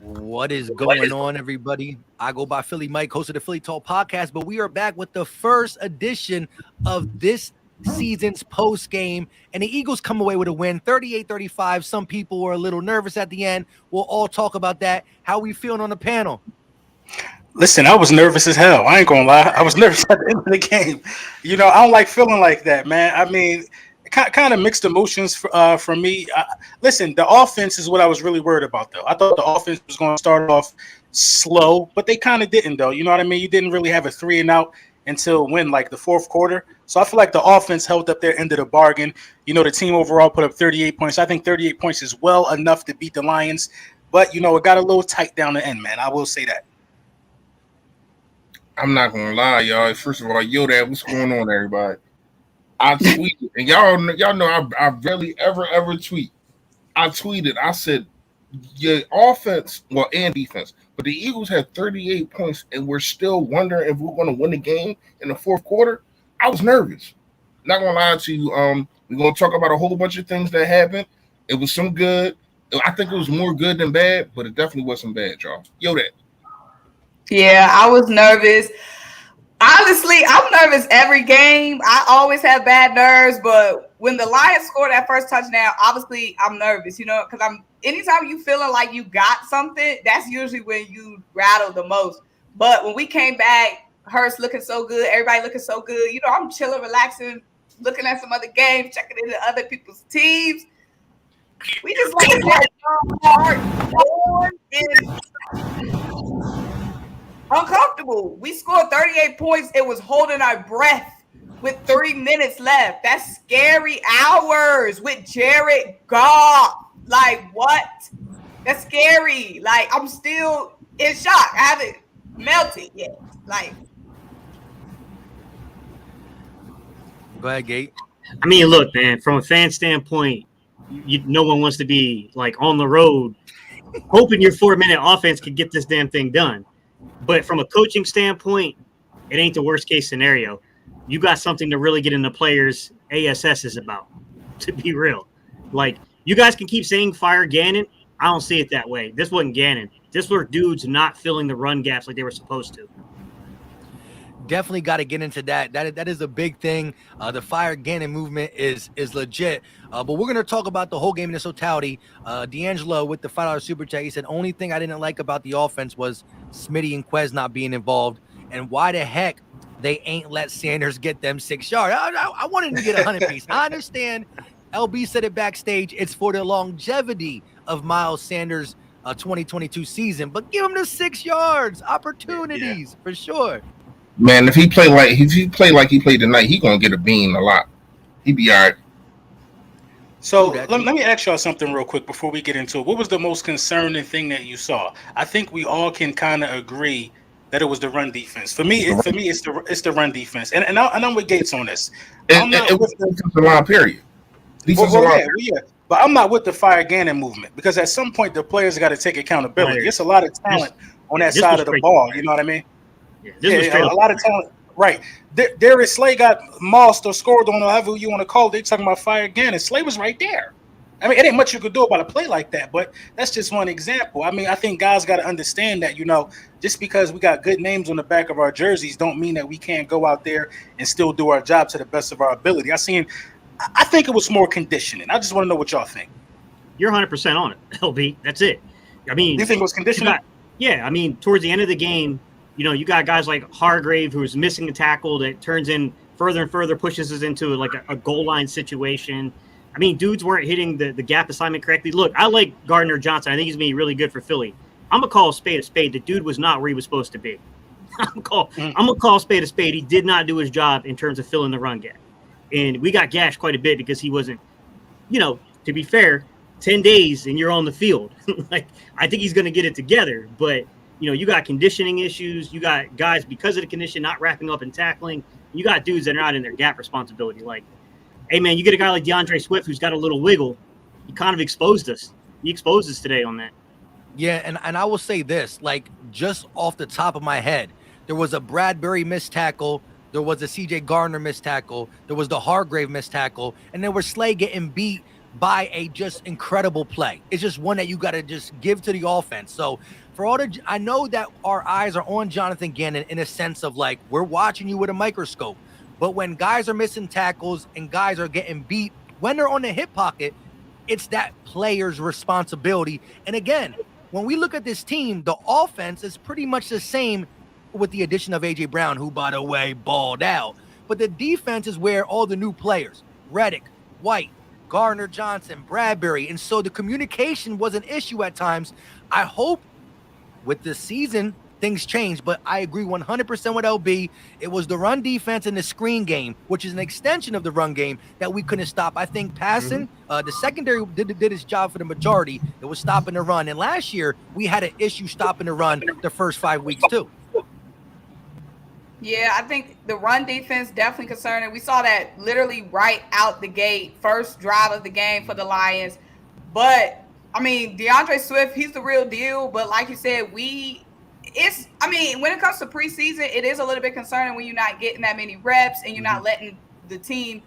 What is going on, everybody? I go by Philly Mike, host of the Philly Talk podcast, but we are back with the first edition of this season's post game, and the Eagles come away with a win, 38-35. Some people were a little nervous at the end. We'll all talk about that. How we feeling on the panel? Listen, I was nervous as hell. I ain't gonna lie. I was nervous at the end of the game. I don't like feeling like that, man. I mean, kind of mixed emotions for me. Listen, the offense is what I was really worried about, though. I thought the offense was going to start off slow, but they kind of didn't, though. You know what I mean? You didn't really have a 3-and-out until like the fourth quarter. So I feel like the offense held up their end of the bargain. The team overall put up 38 points. I think 38 points is well enough to beat the Lions, but it got a little tight down the end, man. I will say that. I'm not gonna lie, y'all. First of all, Dad, what's going on, everybody? I tweeted, and y'all know I rarely ever tweet. I tweeted, I said, your offense, and defense, but the Eagles had 38 points, and we're still wondering if we're going to win the game in the fourth quarter. I was nervous. Not gonna lie to you. We're gonna talk about a whole bunch of things that happened. It was some good. I think it was more good than bad, but it definitely wasn't bad, y'all. Dad. Yeah, I was nervous. Honestly, I'm nervous every game. I always have bad nerves, but when the Lions scored that first touchdown, obviously I'm nervous, because anytime you feeling like you got something, that's usually when you rattle the most. But when we came back, Hurts looking so good, everybody looking so good, I'm chilling, relaxing, looking at some other games, checking into other people's teams. We just like that hard uncomfortable. We scored 38 points. It was holding our breath with 3 minutes left. That's scary hours with Jared Goff. Like, what? That's scary. Like, I'm still in shock. I haven't melted yet. Like, go ahead, Gate. I mean, look, man, from a fan standpoint, no one wants to be like on the road hoping your 4-minute offense could get this damn thing done. But from a coaching standpoint, it ain't the worst case scenario. You got something to really get in the players' ASS is about, to be real. Like, you guys can keep saying fire Gannon. I don't see it that way. This wasn't Gannon. This were dudes not filling the run gaps like they were supposed to. Definitely got to get into that. That is a big thing. The fire Gannon movement is legit. But we're going to talk about the whole game in its totality. D'Angelo with the $5 super chat, he said, only thing I didn't like about the offense was Smitty and Quez not being involved. And why the heck they ain't let Sanders get them 6 yards? I wanted to get 100 piece. I understand. LB said it backstage. It's for the longevity of Miles Sanders' 2022 season. But give him the 6 yards. Opportunities, for sure. Man, if he play like he played tonight, he gonna get a bean a lot. He be all right. So let me ask y'all something real quick before we get into it. What was the most concerning thing that you saw? I think we all can kind of agree that it was the run defense. For me, it's the run defense, and I'm with Gates on this. It was the defensive line period. But I'm not with the fire Gannon movement because at some point the players got to take accountability. It's a lot of talent on that side of the ball. You know what I mean? Yeah, a lot of talent. Right. Darius Slay got mossed or scored on however you want to call it. They talking about fire Gannon. Slay was right there. I mean, it ain't much you could do about a play like that, but that's just one example. I mean, I think guys got to understand that, just because we got good names on the back of our jerseys don't mean that we can't go out there and still do our job to the best of our ability. I think it was more conditioning. I just want to know what y'all think. You're 100% on it, LB. That's it. I mean, you think it was conditioning? I mean, towards the end of the game, you got guys like Hargrave who's missing a tackle that turns in further and further, pushes us into like a goal line situation. I mean, dudes weren't hitting the gap assignment correctly. Look, I like Gardner Johnson. I think he's going to be really good for Philly. I'm going to call a spade a spade. The dude was not where he was supposed to be. I'm going to call a spade a spade. He did not do his job in terms of filling the run gap. And we got gashed quite a bit because he wasn't, to be fair, 10 days and you're on the field. Like, I think he's going to get it together. But, you got conditioning issues. You got guys, because of the condition, not wrapping up and tackling. You got dudes that are not in their gap responsibility. Like, hey, man, you get a guy like DeAndre Swift who's got a little wiggle. He kind of exposed us. He exposed us today on that. Yeah, and I will say this, like, just off the top of my head, there was a Bradbury missed tackle. There was a C.J. Gardner missed tackle. There was the Hargrave missed tackle. And there was Slay getting beat by a just incredible play. It's just one that you got to just give to the offense. So for all the, I know that our eyes are on Jonathan Gannon in a sense of like, we're watching you with a microscope, but when guys are missing tackles and guys are getting beat, when they're on the hip pocket, it's that player's responsibility. And again, when we look at this team, the offense is pretty much the same with the addition of A.J. Brown, who, by the way, balled out. But the defense is where all the new players, Reddick, White, Gardner Johnson, Bradbury. And so the communication was an issue at times. I hope with the season, things change, but I agree 100% with LB. It was the run defense and the screen game, which is an extension of the run game, that we couldn't stop. I think passing, the secondary did its job for the majority. It was stopping the run. And last year, we had an issue stopping the run the first 5 weeks too. Yeah, I think the run defense definitely concerning. We saw that literally right out the gate, first drive of the game for the Lions. But, I mean, DeAndre Swift, he's the real deal. But like you said, when it comes to preseason, it is a little bit concerning when you're not getting that many reps and you're not letting the team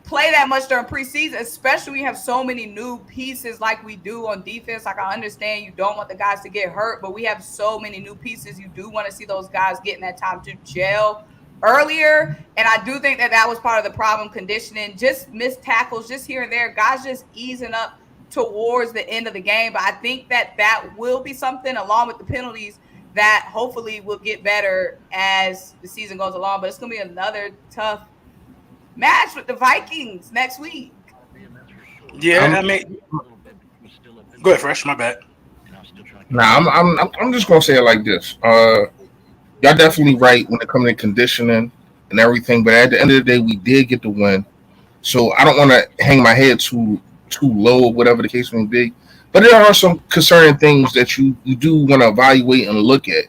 play that much during preseason, especially when you have so many new pieces like we do on defense. Like, I understand you don't want the guys to get hurt, but we have so many new pieces. You do want to see those guys getting that time to gel earlier. And I do think that was part of the problem, conditioning, just missed tackles, just here and there, guys just easing up towards the end of the game. But I think that will be something, along with the penalties, that hopefully will get better as the season goes along. But it's going to be another tough match with the Vikings next week. Yeah, I mean, go ahead, Fresh. My bad. Nah, I'm just gonna say it like this. Y'all definitely right when it comes to conditioning and everything, but at the end of the day, we did get the win. So I don't want to hang my head too low, whatever the case may be. But there are some concerning things that you do want to evaluate and look at.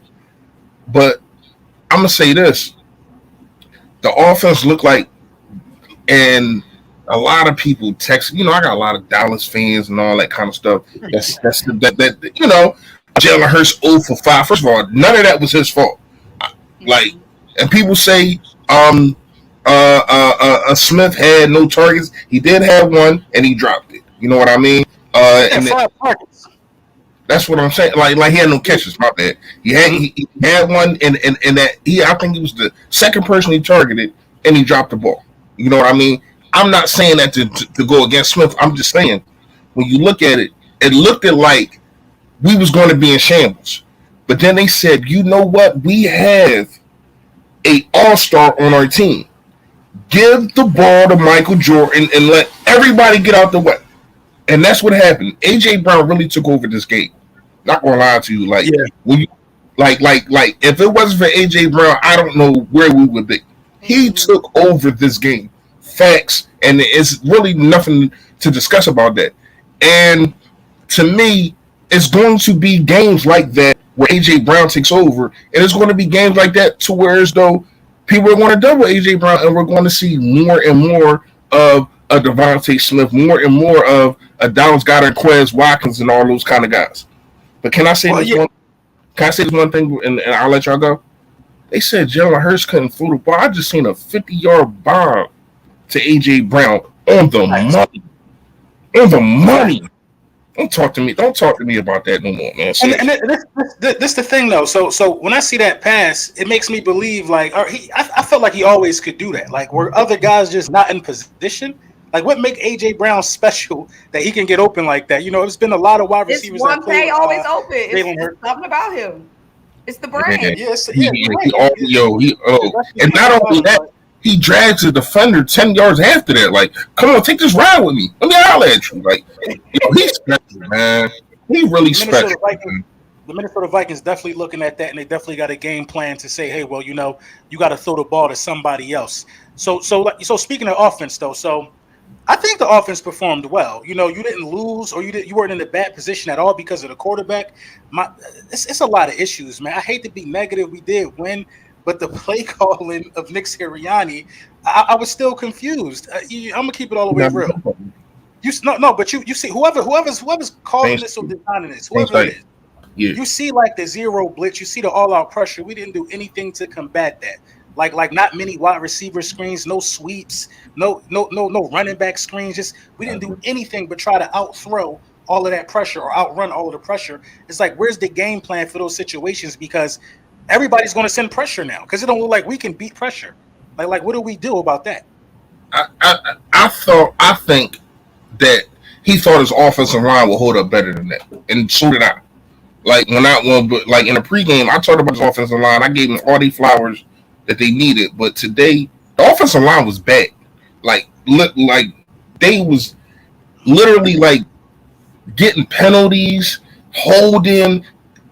But I'm gonna say this: the offense looked like. And a lot of people text, I got a lot of Dallas fans and all that kind of stuff. That's Jalen Hurts 0 for 5. First of all, none of that was his fault. Like, and people say Smith had no targets. He did have one, and he dropped it. You know what I mean? And 5 targets. That's what I'm saying. Like he had no catches. My bad. He had one, and that I think he was the second person he targeted, and he dropped the ball. You know what I mean? I'm not saying that to go against Smith. I'm just saying, when you look at it, it looked like we was going to be in shambles. But then they said, you know what? We have a all-star on our team. Give the ball to Michael Jordan and let everybody get out the way. And that's what happened. A.J. Brown really took over this game. Not going to lie to you. When you, if it wasn't for A.J. Brown, I don't know where we would be. He took over this game. Facts. And it's really nothing to discuss about that. And to me, it's going to be games like that where A.J. Brown takes over. And it's going to be games like that to where as though people are going to double A.J. Brown, and we're going to see more and more of a Devontae Smith, more and more of a Dallas Goedert, Quez Watkins, and all those kind of guys. But can I say this one thing, and I'll let y'all go? They said Jalen Hurts couldn't throw the ball. I just seen a 50-yard bomb to A.J. Brown on the money. On the money. Don't talk to me about that no more, man. And this the thing, though. So when I see that pass, it makes me believe, I felt like he always could do that. Like, were other guys just not in position? Like, what make A.J. Brown special that he can get open like that? There's been a lot of wide receivers that play. Always open. It's something about him. It's the brain. And not only that, he drags the defender 10 yards after that. Like, come on, take this ride with me. Let me holler at you. Like, he's special, man. He really special. The Minnesota Vikings definitely looking at that, and they definitely got a game plan to say, hey, well, you got to throw the ball to somebody else. So speaking of offense, though, I think the offense performed well. You didn't lose, or you weren't in a bad position at all because of the quarterback. It's a lot of issues, man. I hate to be negative. We did win, but the play calling of Nick Sirianni, I was still confused. I'm gonna keep it all the way real. But you see, whoever's calling this or designing this, whoever it is, you see like the zero blitz, you see the all-out pressure. We didn't do anything to combat that. Like not many wide receiver screens, no sweeps, no running back screens. Just we didn't do anything but try to outthrow all of that pressure or outrun all of the pressure. It's like, where's the game plan for those situations? Because everybody's going to send pressure now because it don't look like we can beat pressure. Like what do we do about that? I think that he thought his offensive line would hold up better than that, and so did I. Like like in the pregame, I talked about his offensive line. I gave him all the flowers that they needed, but today the offensive line was bad. Like they was literally like getting penalties, holding.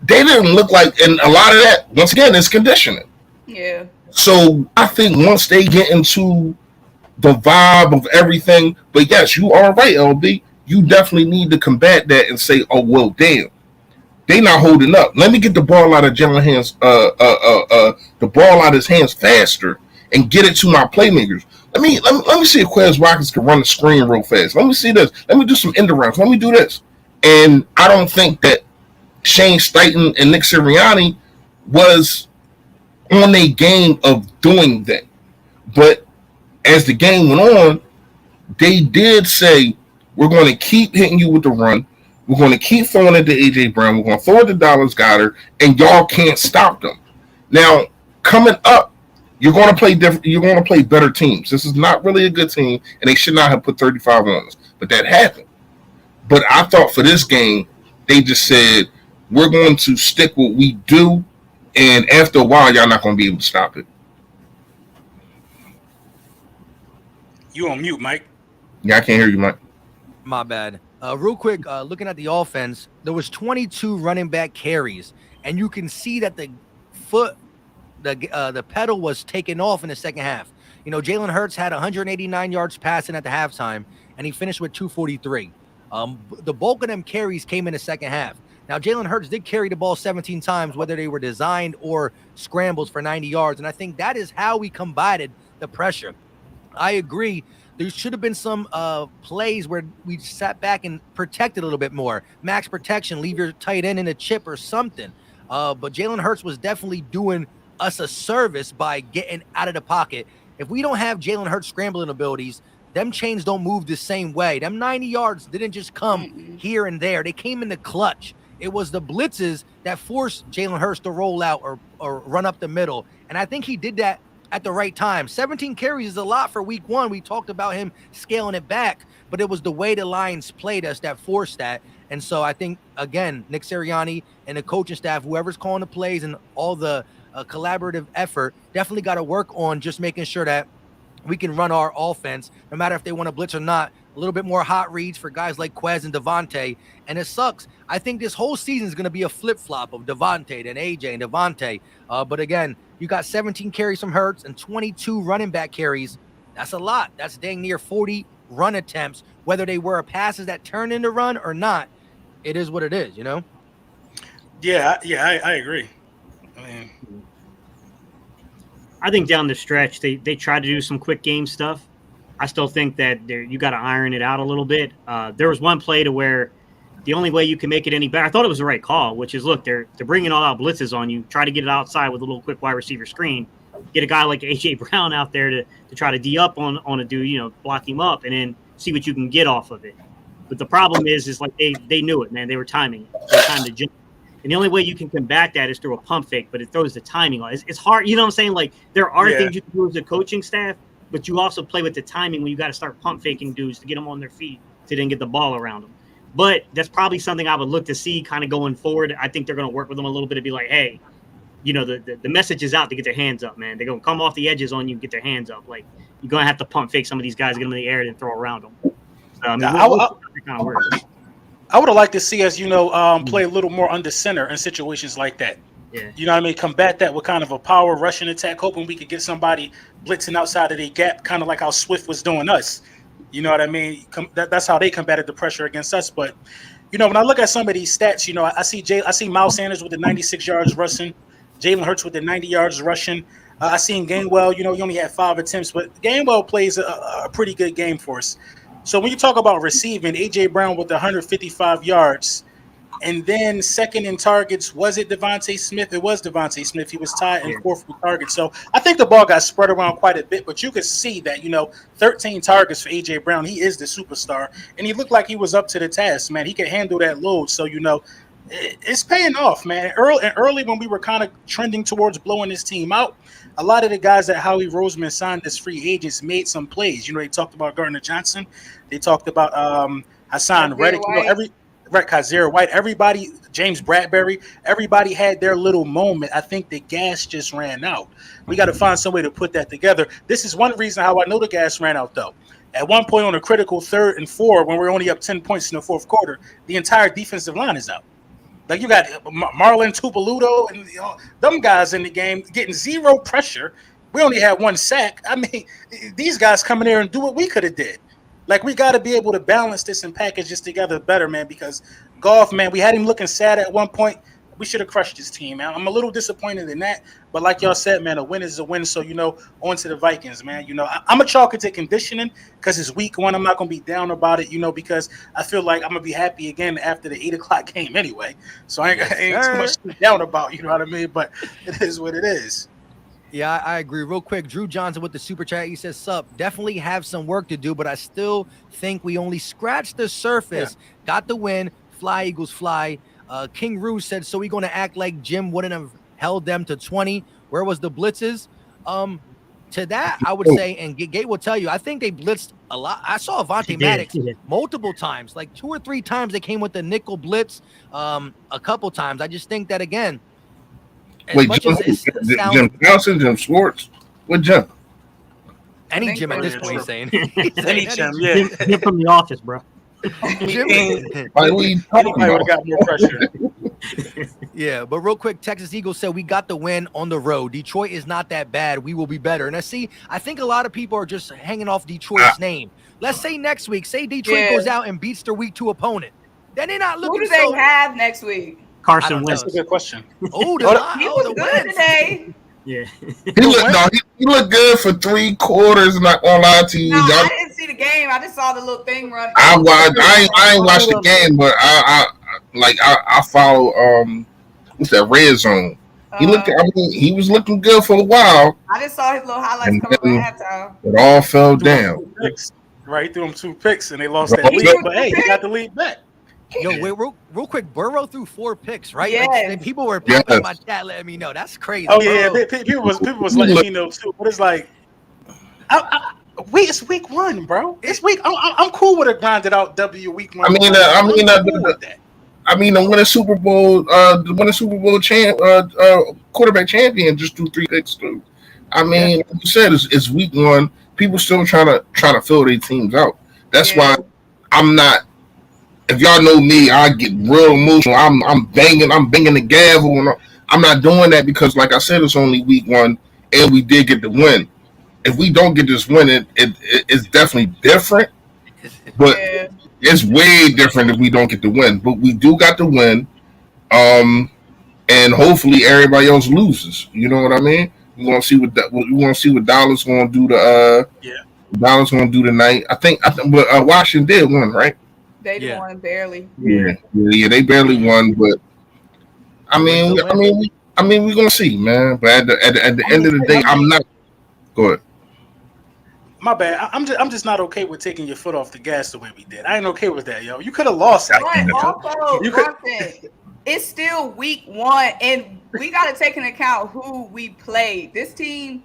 They didn't look like, and a lot of that once again is conditioning. Yeah. So I think once they get into the vibe of everything, but yes, you are right, LB. You definitely need to combat that and say, oh well, damn. They not holding up. Let me get the ball out of Jalen hands, the ball out of his hands faster and get it to my playmakers. Let me see if Quez Watkins can run the screen real fast. Let me see this. Let me do some end rounds. Let me do this. And I don't think that Shane Steichen and Nick Sirianni was on a game of doing that. But as the game went on, they did say, we're going to keep hitting you with the run. We're going to keep throwing it to A.J. Brown. We're going to throw it to Dallas Goedert, and y'all can't stop them. Now, coming up, you're going to play different. You're going to play better teams. This is not really a good team, and they should not have put 35 on us. But that happened. But I thought for this game, they just said, we're going to stick what we do, and after a while, y'all not going to be able to stop it. You on mute, Mike? Yeah, I can't hear you, Mike. My bad. Real quick, looking at the offense, there was 22 running back carries, and you can see that the pedal was taken off in the second half. You know, Jalen Hurts had 189 yards passing at the halftime, and he finished with 243. The bulk of them carries came in the second half. Now, Jalen Hurts did carry the ball 17 times, whether they were designed or scrambles for 90 yards, and I think that is how we combated the pressure. I agree. There should have been some plays where we sat back and protected a little bit more. Max protection, leave your tight end in a chip or something. But Jalen Hurts was definitely doing us a service by getting out of the pocket. If we don't have Jalen Hurts scrambling abilities, them chains don't move the same way. Them 90 yards didn't just come here and there. They came in the clutch. It was the blitzes that forced Jalen Hurts to roll out or run up the middle. And I think he did that at the right time. 17 carries is a lot for week one. We talked about him scaling it back, but it was the way the Lions played us that forced that. And so I think, again, Nick Sirianni and the coaching staff, whoever's calling the plays and all the collaborative effort, definitely got to work on just making sure that we can run our offense, no matter if they want to blitz or not. A little bit more hot reads for guys like Quez and Devontae. And it sucks. I think this whole season is going to be a flip-flop of Devontae and AJ and Devontae. But again, you got 17 carries from Hurts and 22 running back carries. That's a lot. That's dang near 40 run attempts, whether they were passes that turn into run or not. It is what it is, you know? Yeah, I agree. I think down the stretch, they tried to do some quick game stuff. I still think that you got to iron it out a little bit. There was one play to where the only way you can make it any better, I thought it was the right call, which is, look, they're bringing all out blitzes on you. Try to get it outside with a little quick wide receiver screen. Get a guy like A.J. Brown out there to try to D up on a dude, block him up, and then see what you can get off of it. But the problem is like they knew it, man. They were timing it. They timed the jump. And the only way you can combat that is through a pump fake, but it throws the timing on. It's hard. You know what I'm saying? Like, there are things you can do as a coaching staff, but you also play with the timing when you got to start pump faking dudes to get them on their feet to then get the ball around them. But that's probably something I would look to see kind of going forward. I think they're going to work with them a little bit to be like, hey, the message is out to get their hands up, man. They're going to come off the edges on you and get their hands up. Like, you're going to have to pump fake some of these guys, get them in the air and throw around them. So, I mean, kind of work. I would have liked to see us, play a little more under center in situations like that. Yeah. You know what I mean? Combat that with kind of a power rushing attack, hoping we could get somebody blitzing outside of their gap, kind of like how Swift was doing us. You know what I mean? That's how they combated the pressure against us. But, when I look at some of these stats, I see Miles Sanders with the 96 yards rushing, Jalen Hurts with the 90 yards rushing. I seen Gainwell, he only had 5 attempts, but Gainwell plays a pretty good game for us. So when you talk about receiving, A.J. Brown with 155 yards, And then second in targets, was it Devontae Smith? It was Devontae Smith. He was tied in fourth with targets. So I think the ball got spread around quite a bit, but you could see that, 13 targets for A.J. Brown. He is the superstar, and he looked like he was up to the task, man. He could handle that load. So, it's paying off, man. Early when we were kind of trending towards blowing this team out, a lot of the guys that Howie Roseman signed as free agents made some plays. They talked about Gardner Johnson. They talked about Hassan Reddick. Kazir White, everybody, James Bradbury, everybody had their little moment. I think the gas just ran out. We got to find some way to put that together. This is one reason how I know the gas ran out, though. At one point on a critical 3rd and 4, when we're only up 10 points in the fourth quarter, the entire defensive line is out. Like, you got Marlon Tupeludo and them guys in the game getting zero pressure. We only had 1 sack. I mean, these guys come in there and do what we could have did. Like, we got to be able to balance this and package this together better, man, because Goff, man, we had him looking sad at one point. We should have crushed this team, man. I'm a little disappointed in that. But like y'all said, man, a win is a win. So, on to the Vikings, man. I'm a chalk it to conditioning because it's week 1. I'm not going to be down about it, because I feel like I'm going to be happy again after the 8 o'clock game anyway. So I ain't too much to be down about, you know what I mean? But it is what it is. Yeah, I agree. Real quick, Drew Johnson with the super chat. He says, "Sup, definitely have some work to do, but I still think we only scratched the surface. Yeah. Got the win. Fly, Eagles, fly." King Ruse said, "So we going to act like Jim wouldn't have held them to 20? Where was the blitzes?" To that, I would say, and Gate will tell you, I think they blitzed a lot. I saw Avonte Maddox multiple times, like 2 or 3 times they came with the nickel blitz a couple times. I just think that, again, wait, Jim Johnson, Jim Schwartz? What Jim? Any Jim at this point, he's saying. Any Jim, yeah. Jim from the office, bro. Anybody would have got more pressure. Yeah, but real quick, Texas Eagles said we got the win on the road. Detroit is not that bad. We will be better. And I think a lot of people are just hanging off Detroit's name. Let's say next week, Detroit goes out and beats their week 2 opponent. Then they're not looking. Who do they have next week? Carson Wentz. That's a good question. He was good today. Yeah. He looked good for 3 quarters. Not gonna lie to you. No, I didn't see the game. I just saw the little thing run. I ain't watched the game, but I follow what's that, Red Zone. He was looking good for a while. I just saw his little highlights coming at halftime. It all fell down. Right, he threw him 2 picks and they lost that lead. But hey, he got the lead back. Yo, wait, real quick. Burrow threw 4 picks, right? Yes. Like, people were popping in my chat letting me know. That's crazy. Oh yeah, people was letting me know too. But it's like, it's week 1, bro. It's week. I'm cool with a grinded out W week 1. I mean, the winning Super Bowl, quarterback champion just threw 3 picks too. I mean, like you said, it's week 1. People still trying to fill their teams out. That's why I'm not. If y'all know me, I get real emotional. I'm banging the gavel, and I'm not doing that because, like I said, it's only week 1, and we did get the win. If we don't get this win, it's definitely different, but it's way different if we don't get the win. But we do got the win, and hopefully everybody else loses. You know what I mean? We want to see what Dallas going to do. Dallas going to do tonight. I think but Washington did win, right? They won barely. Yeah, they barely won, but I mean, we're gonna see, man. But at the end of the day, I'm not. Go ahead. My bad. I'm just not okay with taking your foot off the gas the way we did. I ain't okay with that, yo. You could have lost that. It's still week 1, and we got to take into account who we played. This team,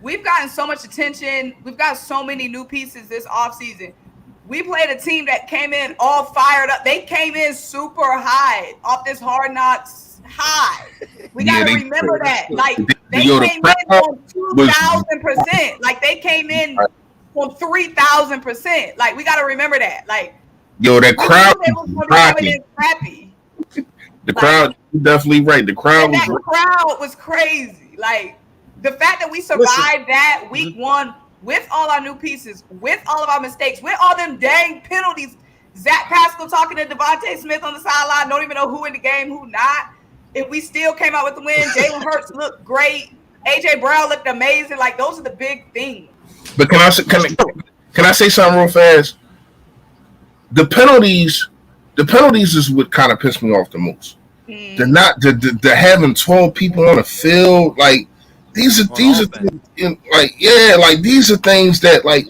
we've gotten so much attention. We've got so many new pieces this offseason. We played a team that came in all fired up. They came in super high off this Hard Knocks high. We got to remember that. Like, they came in on 2,000%. Like, they came in on 3,000%. Like, we got to remember that. Like, that crowd was crappy. The crowd, you're definitely right. The crowd was crazy. Like, the fact that we survived that week 1 with all our new pieces, with all of our mistakes, with all them dang penalties. Zach Pascal talking to Devontae Smith on the sideline, don't even know who in the game, who not. If we still came out with the win, Jalen Hurts looked great. A.J. Brown looked amazing. Like, those are the big things. But can I say something real fast? The penalties The penalties is what kind of pissed me off the most. They're having 12 people on the field. Like these are things, like these are things that like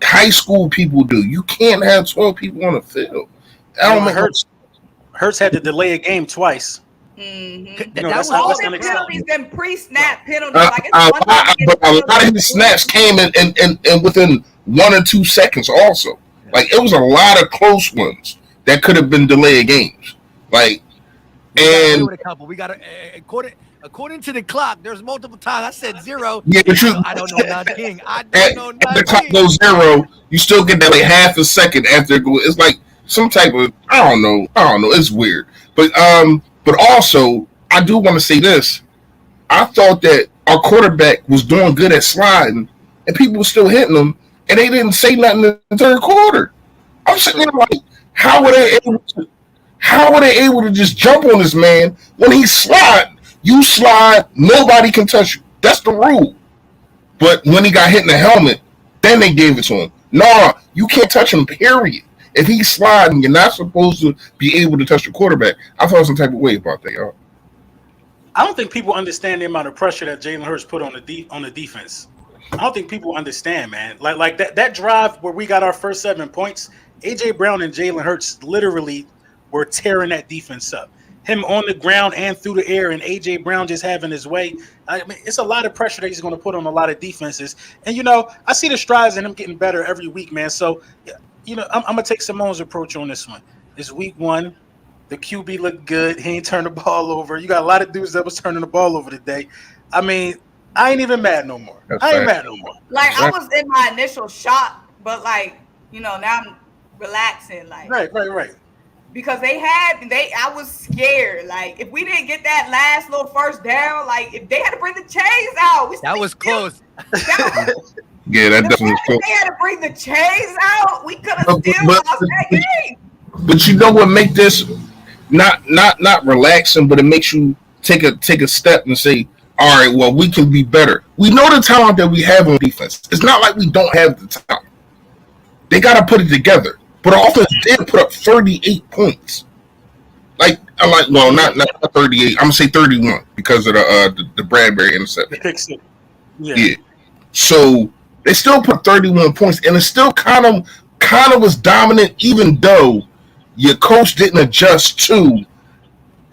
high school people do. You can't have 12 people on the field. Hurts had to delay a game twice. That was all the penalties and pre-snap penalties. Like but a lot of his snaps came in within 1 or 2 seconds. Also, like it was a lot of close ones that could have been delayed games. Like, and with a couple, we got according to the clock. There's multiple times I said 0. Yeah, but I don't know nothing. I don't know nothing. The clock goes 0. You still get that like half a second after it goes. It's like some type of I don't know. It's weird. But also I do want to say this. I thought that our quarterback was doing good at sliding, and people were still hitting him, and they didn't say nothing in the third quarter. I'm sitting there like, how were they able to just jump on this man when he slide? You slide, nobody can touch you. That's the rule. But when he got hit in the helmet, then they gave it to him. Nah, you can't touch him, period. If he's sliding, you're not supposed to be able to touch the quarterback. I felt some type of way about that, y'all. I don't think people understand the amount of pressure that Jalen Hurts put on the defense. I don't think people understand, man. Like that drive where we got our first 7 points, AJ Brown and Jalen Hurts literally were tearing that defense up. Him on the ground and through the air, and AJ Brown just having his way. I mean, it's a lot of pressure that he's going to put on a lot of defenses. And I see the strides in him getting better every week, man. So, I'm gonna take Simone's approach on this one. It's week 1. The QB looked good. He ain't turned the ball over. You got a lot of dudes that was turning the ball over today. I mean, I ain't even mad no more. I ain't mad no more. Like I was in my initial shock, but now I'm relaxing. Like right. Because I was scared. Like if we didn't get that last little first down, like if they had to bring the chains out, that was close. Yeah, that definitely was close. They had to bring the chains out. We could have still lost that game. But you know what make this not relaxing, but it makes you take a step and say, all right, well, we can be better. We know the talent that we have on defense. It's not like we don't have the talent. They got to put it together. But our offense did put up 38 points. Not 38. I'm gonna say 31 because of the Bradbury interception. Yeah. So they still put 31 points, and it still kind of was dominant, even though your coach didn't adjust to.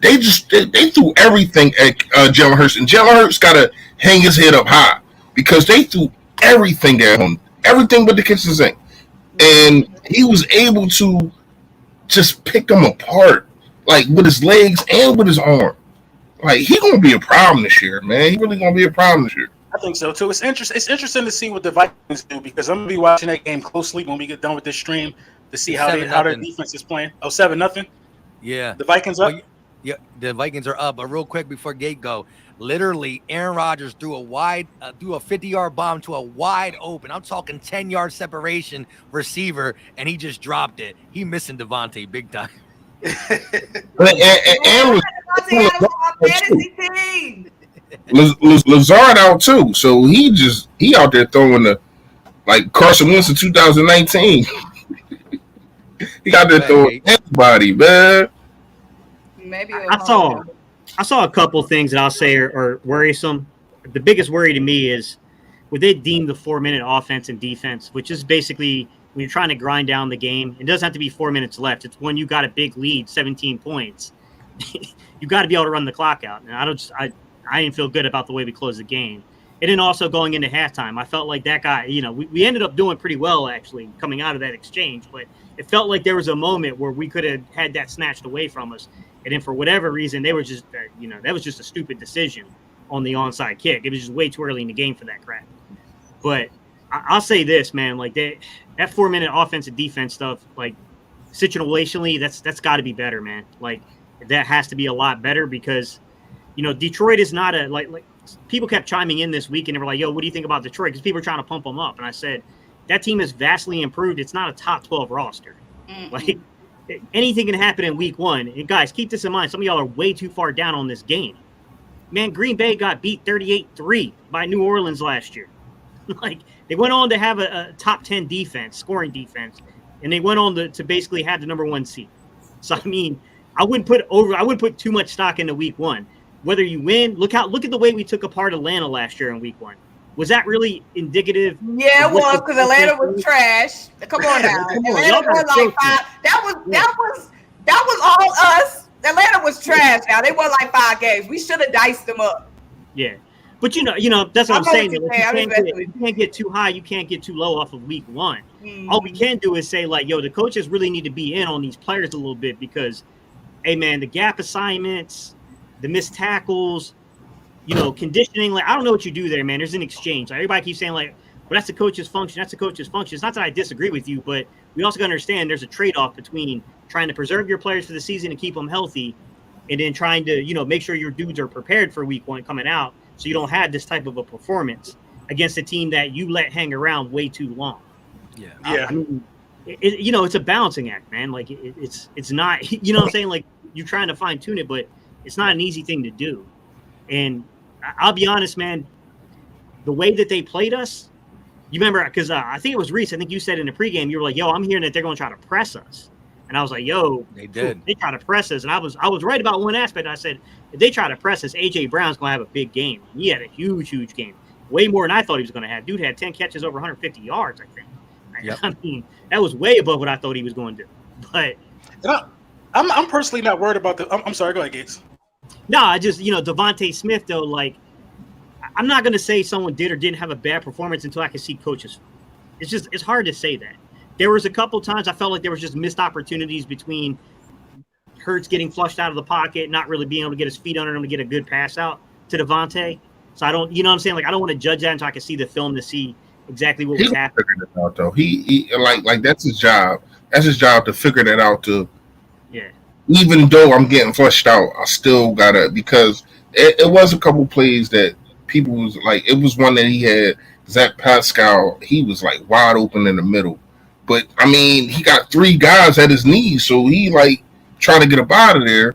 They threw everything at Jalen Hurts, and Jalen Hurts got to hang his head up high because they threw everything at him, everything but the kitchen sink, and he was able to just pick them apart, like with his legs and with his arm. Like he's gonna be a problem this year, man. He really gonna be a problem this year. I think so too. It's interesting to see what the Vikings do because I'm gonna be watching that game closely when we get done with this stream to see how their defense is playing. 7-0. Yeah, the Vikings up. Yeah, the Vikings are up. But real quick before Gate go, literally Aaron Rodgers threw a 50-yard bomb to a wide open. I'm talking 10-yard separation receiver, and he just dropped it. He missing Devontae big time. Lazard out too, so he out there throwing like Carson Wentz in 2019. He got there throwing everybody, man. Maybe I saw a couple things that I'll say are worrisome. The biggest worry to me is would they deem the 4-minute offense and defense, which is basically when you're trying to grind down the game. It doesn't have to be 4 minutes left. It's when you got a big lead, 17 points. You got to be able to run the clock out. And I didn't feel good about the way we closed the game. And then also going into halftime, I felt like that guy, we ended up doing pretty well actually coming out of that exchange, but it felt like there was a moment where we could have had that snatched away from us. And then for whatever reason, they were just, that was just a stupid decision on the onside kick. It was just way too early in the game for that crap. But I'll say this, man, like that 4-minute offensive defense stuff, like situationally, that's got to be better, man. Like that has to be a lot better because, Detroit is not like people kept chiming in this week and they were like, yo, what do you think about Detroit? Because people are trying to pump them up. And I said, that team is vastly improved. It's not a top 12 roster. Mm-hmm. Like anything can happen in week 1. And guys, keep this in mind. Some of y'all are way too far down on this game. Man, Green Bay got beat 38-3 by New Orleans last year. Like they went on to have a top 10 defense, scoring defense, and they went on to basically have the number 1 seed. So I mean, I wouldn't put too much stock into week 1. Whether you win, look at the way we took apart Atlanta last year in week 1. Was that really indicative? Yeah, it was, because Atlanta was trash. Come on now. Atlanta was like 5. That was all us. Atlanta was trash. Now they won like 5 games. We should have diced them up. Yeah, but that's what I'm saying. You can't get too high. You can't get too low off of week 1. Mm-hmm. All we can do is say, like, yo, the coaches really need to be in on these players a little bit, because, hey man, the gap assignments, the missed tackles, conditioning. Like, I don't know what you do there, man. There's an exchange. Like, everybody keeps saying, like, well, that's the coach's function. That's the coach's function. It's not that I disagree with you, but we also got to understand there's a trade-off between trying to preserve your players for the season and keep them healthy, and then trying to, make sure your dudes are prepared for week 1 coming out, so you don't have this type of a performance against a team that you let hang around way too long. Yeah. I mean, it's a balancing act, man. Like, it's not, what I'm saying? Like, you're trying to fine tune it, but it's not an easy thing to do. And I'll be honest, man, the way that they played us, you remember, because I think it was Reese, I think you said in the pregame, you were like, yo, I'm hearing that they're going to try to press us. And I was like, yo, they did. They try to press us. And I was right about one aspect. I said, if they try to press us, A.J. Brown's going to have a big game. He had a huge game. Way more than I thought he was going to have. Dude had 10 catches over 150 yards, I think. Yep. I mean, that was way above what I thought he was going to do. But I'm personally not worried about I'm sorry, go ahead, Gates. No, I just, Devontae Smith, though, like, I'm not going to say someone did or didn't have a bad performance until I can see coaches. It's hard to say that. There was a couple times I felt like there was just missed opportunities between Hurts getting flushed out of the pocket, not really being able to get his feet under him to get a good pass out to Devontae. So I don't, what I'm saying? Like, I don't want to judge that until I can see the film to see exactly what was happening. Figured it out, though. He like that's his job. That's his job to figure that out. Even though I'm getting flushed out, I still gotta, because it was a couple plays that people was like, it was one that he had Zach Pascal. He was like wide open in the middle, but I mean, he got 3 guys at his knees, so he like trying to get up out of there.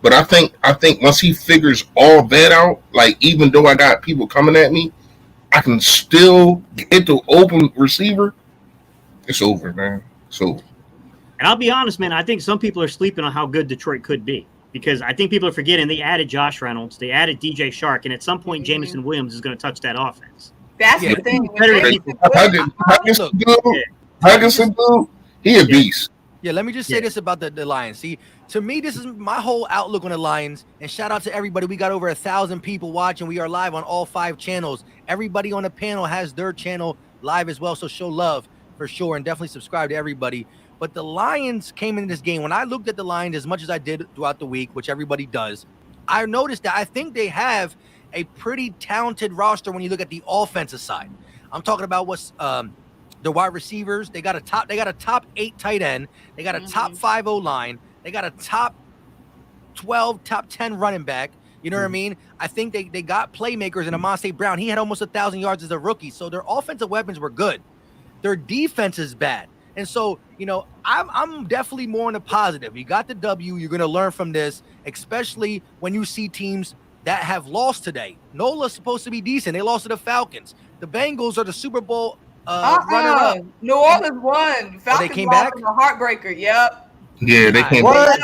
But I think once he figures all that out, like, even though I got people coming at me, I can still get the open receiver. It's over, man. So. And I'll be honest, man, I think some people are sleeping on how good Detroit could be, because I think people are forgetting they added Josh Reynolds, they added DJ Shark, and at some point Jameson Williams is going to touch that offense. That's the thing. Hugginson, dude, he a beast. Yeah, let me just say this about the Lions. See, to me, this is my whole outlook on the Lions. And shout out to everybody. We got over 1,000 people watching. We are live on all 5 channels. Everybody on the panel has their channel live as well, so show love for sure, and definitely subscribe to everybody. But the Lions came into this game. When I looked at the Lions as much as I did throughout the week, which everybody does, I noticed that I think they have a pretty talented roster when you look at the offensive side. I'm talking about what's the wide receivers. They got a top 8 tight end. They got a top 5 O-line. They got a top 12, top 10 running back. You know what I mean? I think they got playmakers in Amon Brown. He had almost 1,000 yards as a rookie. So their offensive weapons were good. Their defense is bad. And so, I'm definitely more on the positive. You got the W. You're going to learn from this, especially when you see teams that have lost today. NOLA's supposed to be decent. They lost to the Falcons. The Bengals are the Super Bowl runner-up. New Orleans won. Falcons they came back? A heartbreaker. Yep. Yeah, they came back. What?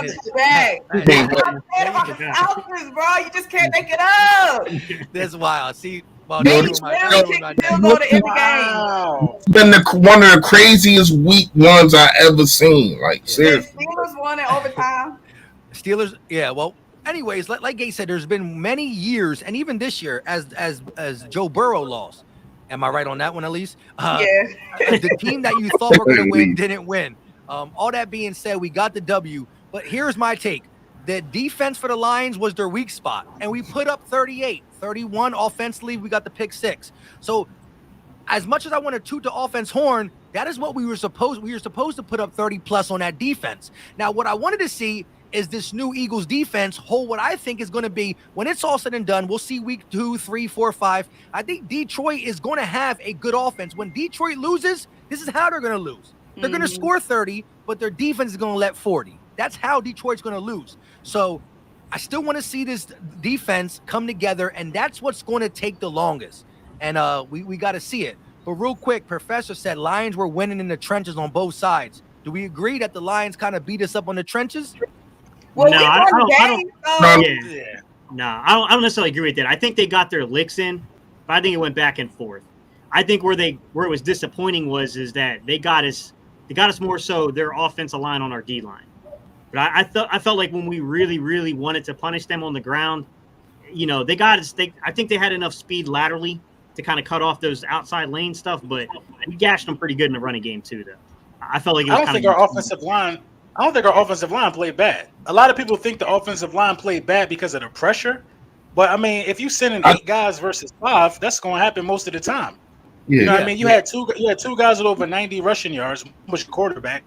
Bro, you just can't make it up. That's wild. See, well, it's been one of the craziest week ones I ever seen. Like, seriously. Steelers won in overtime. Steelers, yeah. Well, anyways, like Gates said, there's been many years, and even this year, as Joe Burrow lost. Am I right on that one, at least? The team that you thought were going to win didn't win. All that being said, we got the W. But here's my take. The defense for the Lions was their weak spot, and we put up 38, 31 offensively. We got the pick 6. So as much as I want to toot the offense horn, that is what we were supposed to put up 30 plus on that defense. Now, what I wanted to see is this new Eagles defense hold what I think is going to be, when it's all said and done, we'll see week 2, 3, 4, 5. I think Detroit is going to have a good offense. When Detroit loses, this is how they're going to lose. They're going to score 30, but their defense is going to let 40. That's how Detroit's going to lose. So I still want to see this defense come together, and that's what's going to take the longest. And we got to see it. But real quick, Professor said Lions were winning in the trenches on both sides. Do we agree that the Lions kind of beat us up on the trenches? Well, No, we I won don't- the I game, don't- so- Yeah. No, I don't necessarily agree with that. I think they got their licks in, but I think it went back and forth. I think where it was disappointing is that they got us more so their offensive line on our D line. But I felt like when we really, really wanted to punish them on the ground, they got us. I think they had enough speed laterally to kind of cut off those outside lane stuff, but we gashed them pretty good in the running game too, though. I felt like it was I don't think our offensive line played bad. A lot of people think the offensive line played bad because of the pressure, but I mean, if you send in 8 guys versus 5, that's going to happen most of the time. Yeah. You know what I mean? You had two guys with over 90 rushing yards, which quarterback.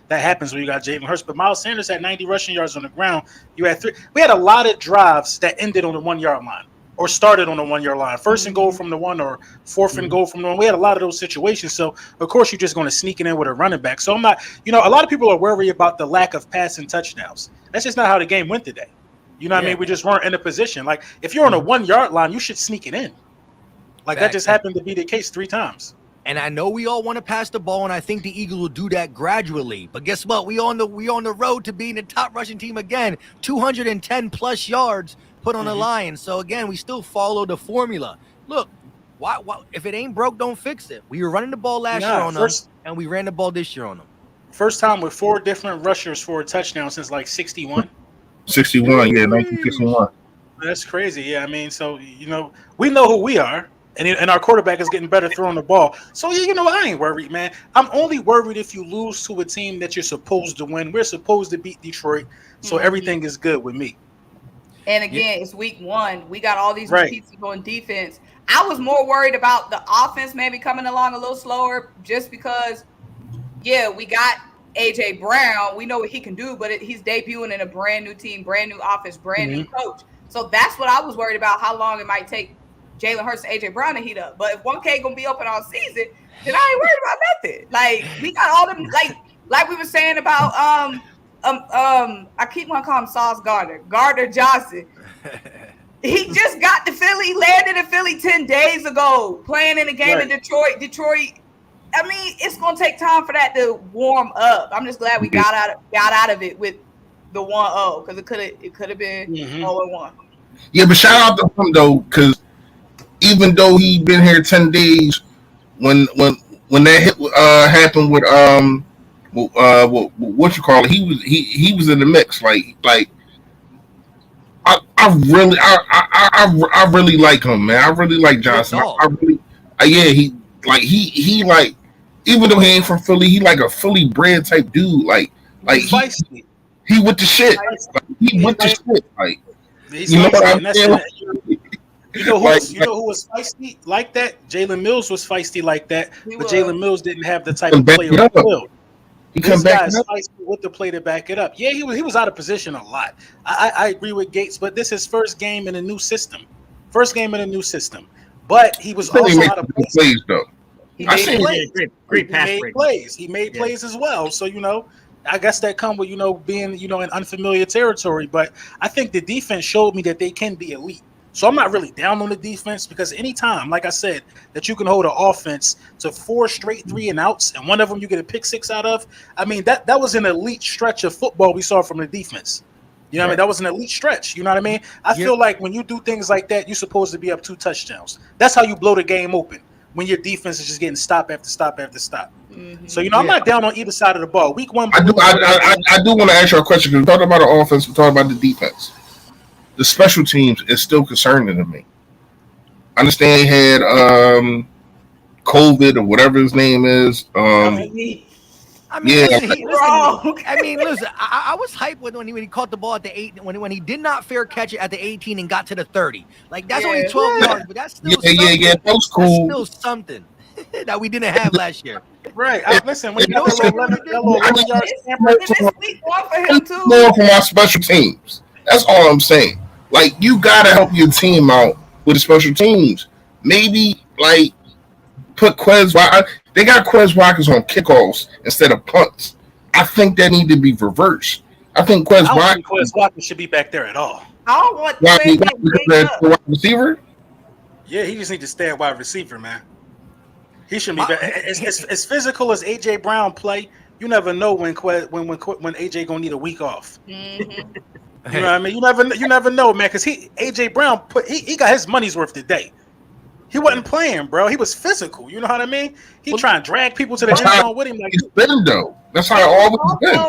That happens when you got Jalen Hurts. But Miles Sanders had 90 rushing yards on the ground. You had 3. We had a lot of drives that ended on the 1-yard line or started on the 1-yard line. First and goal from the 1 or fourth and goal from the 1. We had a lot of those situations. So, of course, you're just going to sneak it in with a running back. So, I'm not – a lot of people are worried about the lack of passing touchdowns. That's just not how the game went today. You know what I mean? We just weren't in a position. Like, if you're on a 1-yard line, you should sneak it in. Like, that just happened to be the case 3 times. And I know we all want to pass the ball, and I think the Eagles will do that gradually. But guess what? We on the road to being the top rushing team again. 210 plus yards put on the Lions. So again, we still follow the formula. Look, why if it ain't broke, don't fix it. We were running the ball last year on them, and we ran the ball this year on them. First time with 4 different rushers for a touchdown since like 61. 61, yeah, 1961. That's crazy. Yeah, I mean, so we know who we are. And our quarterback is getting better throwing the ball. So, I ain't worried, man. I'm only worried if you lose to a team that you're supposed to win. We're supposed to beat Detroit, so everything is good with me. And again, it's week 1. We got all these pieces on defense. I was more worried about the offense maybe coming along a little slower just because, we got A.J. Brown. We know what he can do, but he's debuting in a brand new team, brand new offense, brand new coach. So that's what I was worried about, how long it might take Jalen Hurts and A.J. Brown to heat up. But if 1K gonna be open all season, then I ain't worried about nothing. Like, we got all them, like we were saying about I keep on calling him Sauce Gardner Johnson. He just got to Philly, landed in Philly 10 days ago, playing in a game in Detroit. I mean, it's gonna take time for that to warm up. I'm just glad we got out of it with the 1-0 because it could have been 0-1. Yeah, but shout out to him though, because even though he been here 10 days, when that hit happened with what you call it, he was in the mix. Like I really like him, man. I really like Johnson. He even though he ain't from Philly, he like a Philly bred type dude. Like he with the shit. Like, he with the shit. Like, you know what I'm saying? You know who was feisty like that? Jalen Mills was feisty like that, but Jalen Mills didn't have the type of play on the field. This guy's feisty with the play to back it up. Yeah, he was out of position a lot. I agree with Gates, but this is his first game in a new system. But he was also out of plays though. He made plays as well. So I guess that come with being in unfamiliar territory. But I think the defense showed me that they can be elite. So I'm not really down on the defense because anytime, like I said, that you can hold an offense to 4 straight 3-and-outs and one of them you get a pick 6 out of, I mean, that was an elite stretch of football we saw from the defense. You know what I mean? That was an elite stretch. You know what I mean? I feel like when you do things like that, you're supposed to be up 2 touchdowns. That's how you blow the game open, when your defense is just getting stop after stop after stop. So, I'm not down on either side of the ball. Week 1. I do want to ask you a question because we're talking about the offense, we're talking about the defense. The special teams is still concerning to me. I understand he had COVID or whatever his name is. Listen, I was hyped when he caught the ball at the 8 when he did not fair catch it at the 18 and got to the 30. Like that's only 12 yards, but that's still something. That was cool. That's still something that we didn't have last year. Right. Listen, when you got this week one for him too. More for my special teams. That's all I'm saying. Like, you gotta help your team out with the special teams. Maybe put Quez. They got Quez Watkins on kickoffs instead of punts. I think that need to be reversed. I think Quez Watkins should be back there at all. I don't want wide receiver. Yeah, he just needs to stay at wide receiver, man. He shouldn't be back. As physical as A.J. Brown play, you never know when AJ gonna need a week off. Mm-hmm. You know what I mean? You never know, man, because AJ Brown he got his money's worth today. He wasn't playing, bro. He was physical. You know what I mean? He trying to drag people to the end zone with him. Like he's been though. That's how it always been.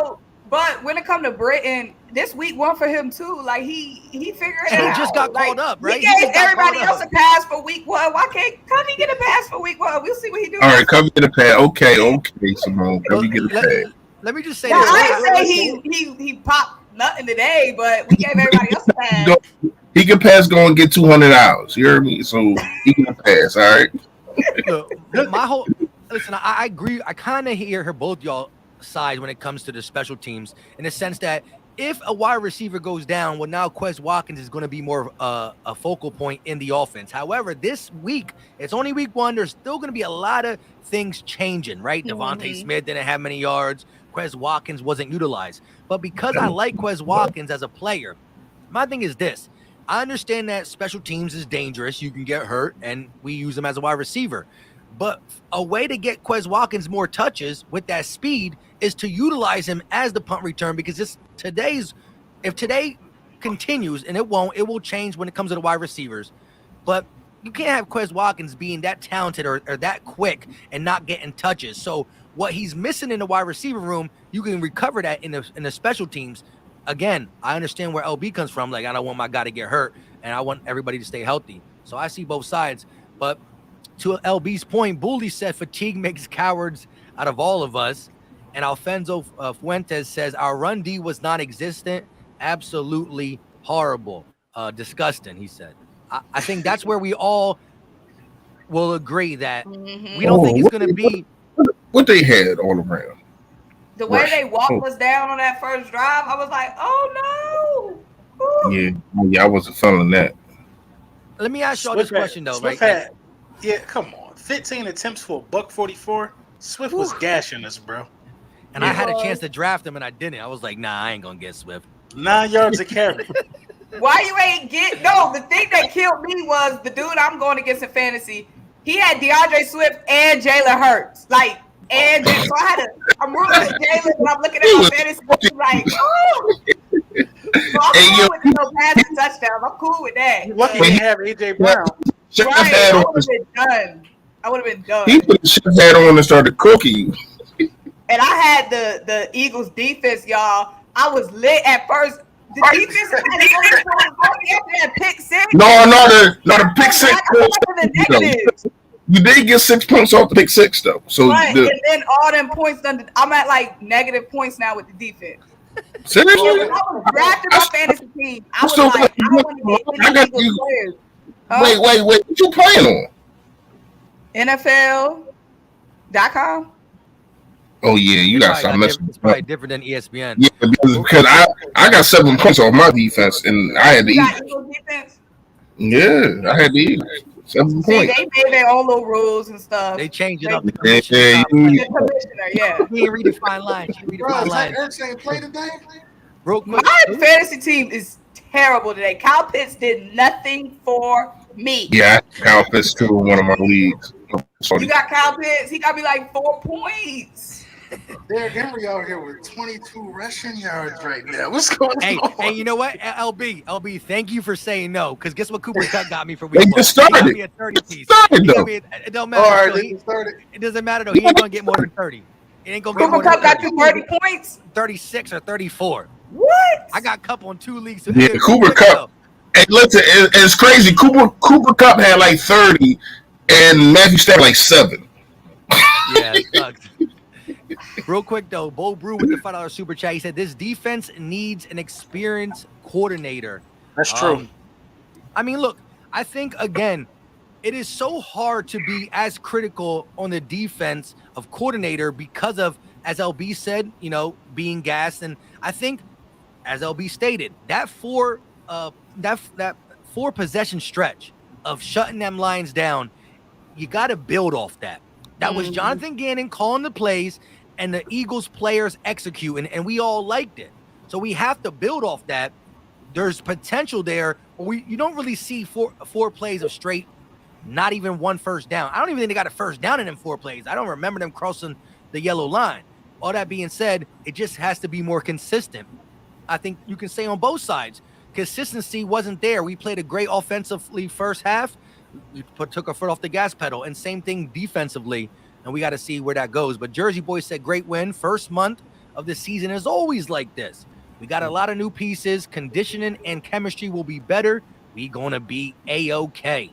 But when it comes to Britain, this week one for him too. Like he figured it out. He just got called up, right? He gave everybody else a pass for week one. Why can't Covey get a pass for week one? We'll see what he do. All right, Covey get a pass. Okay, Simone. Covey get a pass. Let me just say this. this. I ain't say he popped nothing today, but we gave everybody else a pass. He can pass, go and get $200. You heard me? So he can pass. All right. Look, listen. I agree. I kind of hear her both y'all side when it comes to the special teams, in the sense that if a wide receiver goes down, well, now Quez Watkins is going to be more of a focal point in the offense. However, this week, it's only week one. There's still going to be a lot of things changing, right? Devontae Smith didn't have many yards. Quez Watkins wasn't utilized. But because I like Quez Watkins as a player, my thing is this. I understand that special teams is dangerous. You can get hurt, and we use him as a wide receiver. But a way to get Quez Watkins more touches with that speed is to utilize him as the punt return, because if today continues, and it will change when it comes to the wide receivers. But you can't have Quez Watkins being that talented or that quick and not getting touches. So what he's missing in the wide receiver room, you can recover that in the special teams. Again, I understand where LB comes from. Like, I don't want my guy to get hurt, and I want everybody to stay healthy. So I see both sides. But to LB's point, Bully said fatigue makes cowards out of all of us. And Alfonso Fuentes says our run D was non-existent. Absolutely horrible. Disgusting, he said. I think that's where we all will agree that we don't think it's going to be. What they had all around. The way they walked us down on that first drive, I was like, oh no. Ooh. Yeah, I wasn't feeling that. Let me ask y'all this question, though, right? Come on. 15 attempts for $144. Swift was gashing us, bro. And I had a chance to draft him, and I didn't. I was like, nah, I ain't going to get Swift. 9 yards a carry. Why you ain't get – no, the thing that killed me was the dude I'm going against in fantasy, he had DeAndre Swift and Jalen Hurts. Like, and so I'm rooting for Jalen, and I'm looking at my fantasy like, oh. So I'm cool with no passing touchdowns. I'm cool with that. Lucky to have AJ Brown. Right, I would have been done. He put his hat on and started cooking. And I had the Eagles defense, y'all. I was lit at first. The defense had pick six. No, the pick six. You did get 6 points off the pick six, though. So right, and then all them points done. I'm at like negative points now with the defense. Seriously? I was drafting my fantasy team. I was like, I want to get Eagles players. Wait. What you playing on? NFL.com. Oh yeah, you got something. It's probably different than ESPN. Yeah, because I got 7 points off my defense, and I had the Eagles. Yeah, I had the Eagles. 7 points. They made their own little rules and stuff. They changed it up. The commissioner, He didn't read the fine line. Hurts ain't play today. My fantasy team is terrible today. Kyle Pitts did nothing for me. Yeah, Kyle Pitts too in one of my leagues. You got Kyle Pitts. He got me like 4 points. Derrick Henry out here with 22 rushing yards right now. What's going on? Hey, you know what? LB, thank you for saying no. Because guess what Cooper Kupp got me for week one? He got me a 30 piece. It don't matter. It doesn't matter though. He ain't gonna get more than 30. He ain't gonna get more than 30. Cooper Kupp got you 30 points. 36 or 34. What? I got Kupp on 2 leagues. Yeah, Cooper Kupp. Hey, listen, it's crazy. Cooper Kupp had like 30, and Matthew Stafford like 7. Yeah, it sucks. Real quick though, Bo Brew with the $5 super chat. He said this defense needs an experienced coordinator. That's true. I mean, look, I think again, it is so hard to be as critical on the defense of coordinator because of, as LB said, being gassed. And I think, as LB stated, that four possession stretch of shutting them Lions down, you got to build off that. That was Jonathan Gannon calling the plays and the Eagles players executing, and we all liked it. So we have to build off that. There's potential there. You don't really see four plays of straight, not even one first down. I don't even think they got a first down in them 4 plays. I don't remember them crossing the yellow line. all that being said, it just has to be more consistent. I think you can say on both sides, consistency wasn't there. We played a great offensively first half, took our foot off the gas pedal, and same thing defensively. And we got to see where that goes. But Jersey Boy said, great win. First month of the season is always like this. We got a lot of new pieces. Conditioning and chemistry will be better. We going to be A-OK.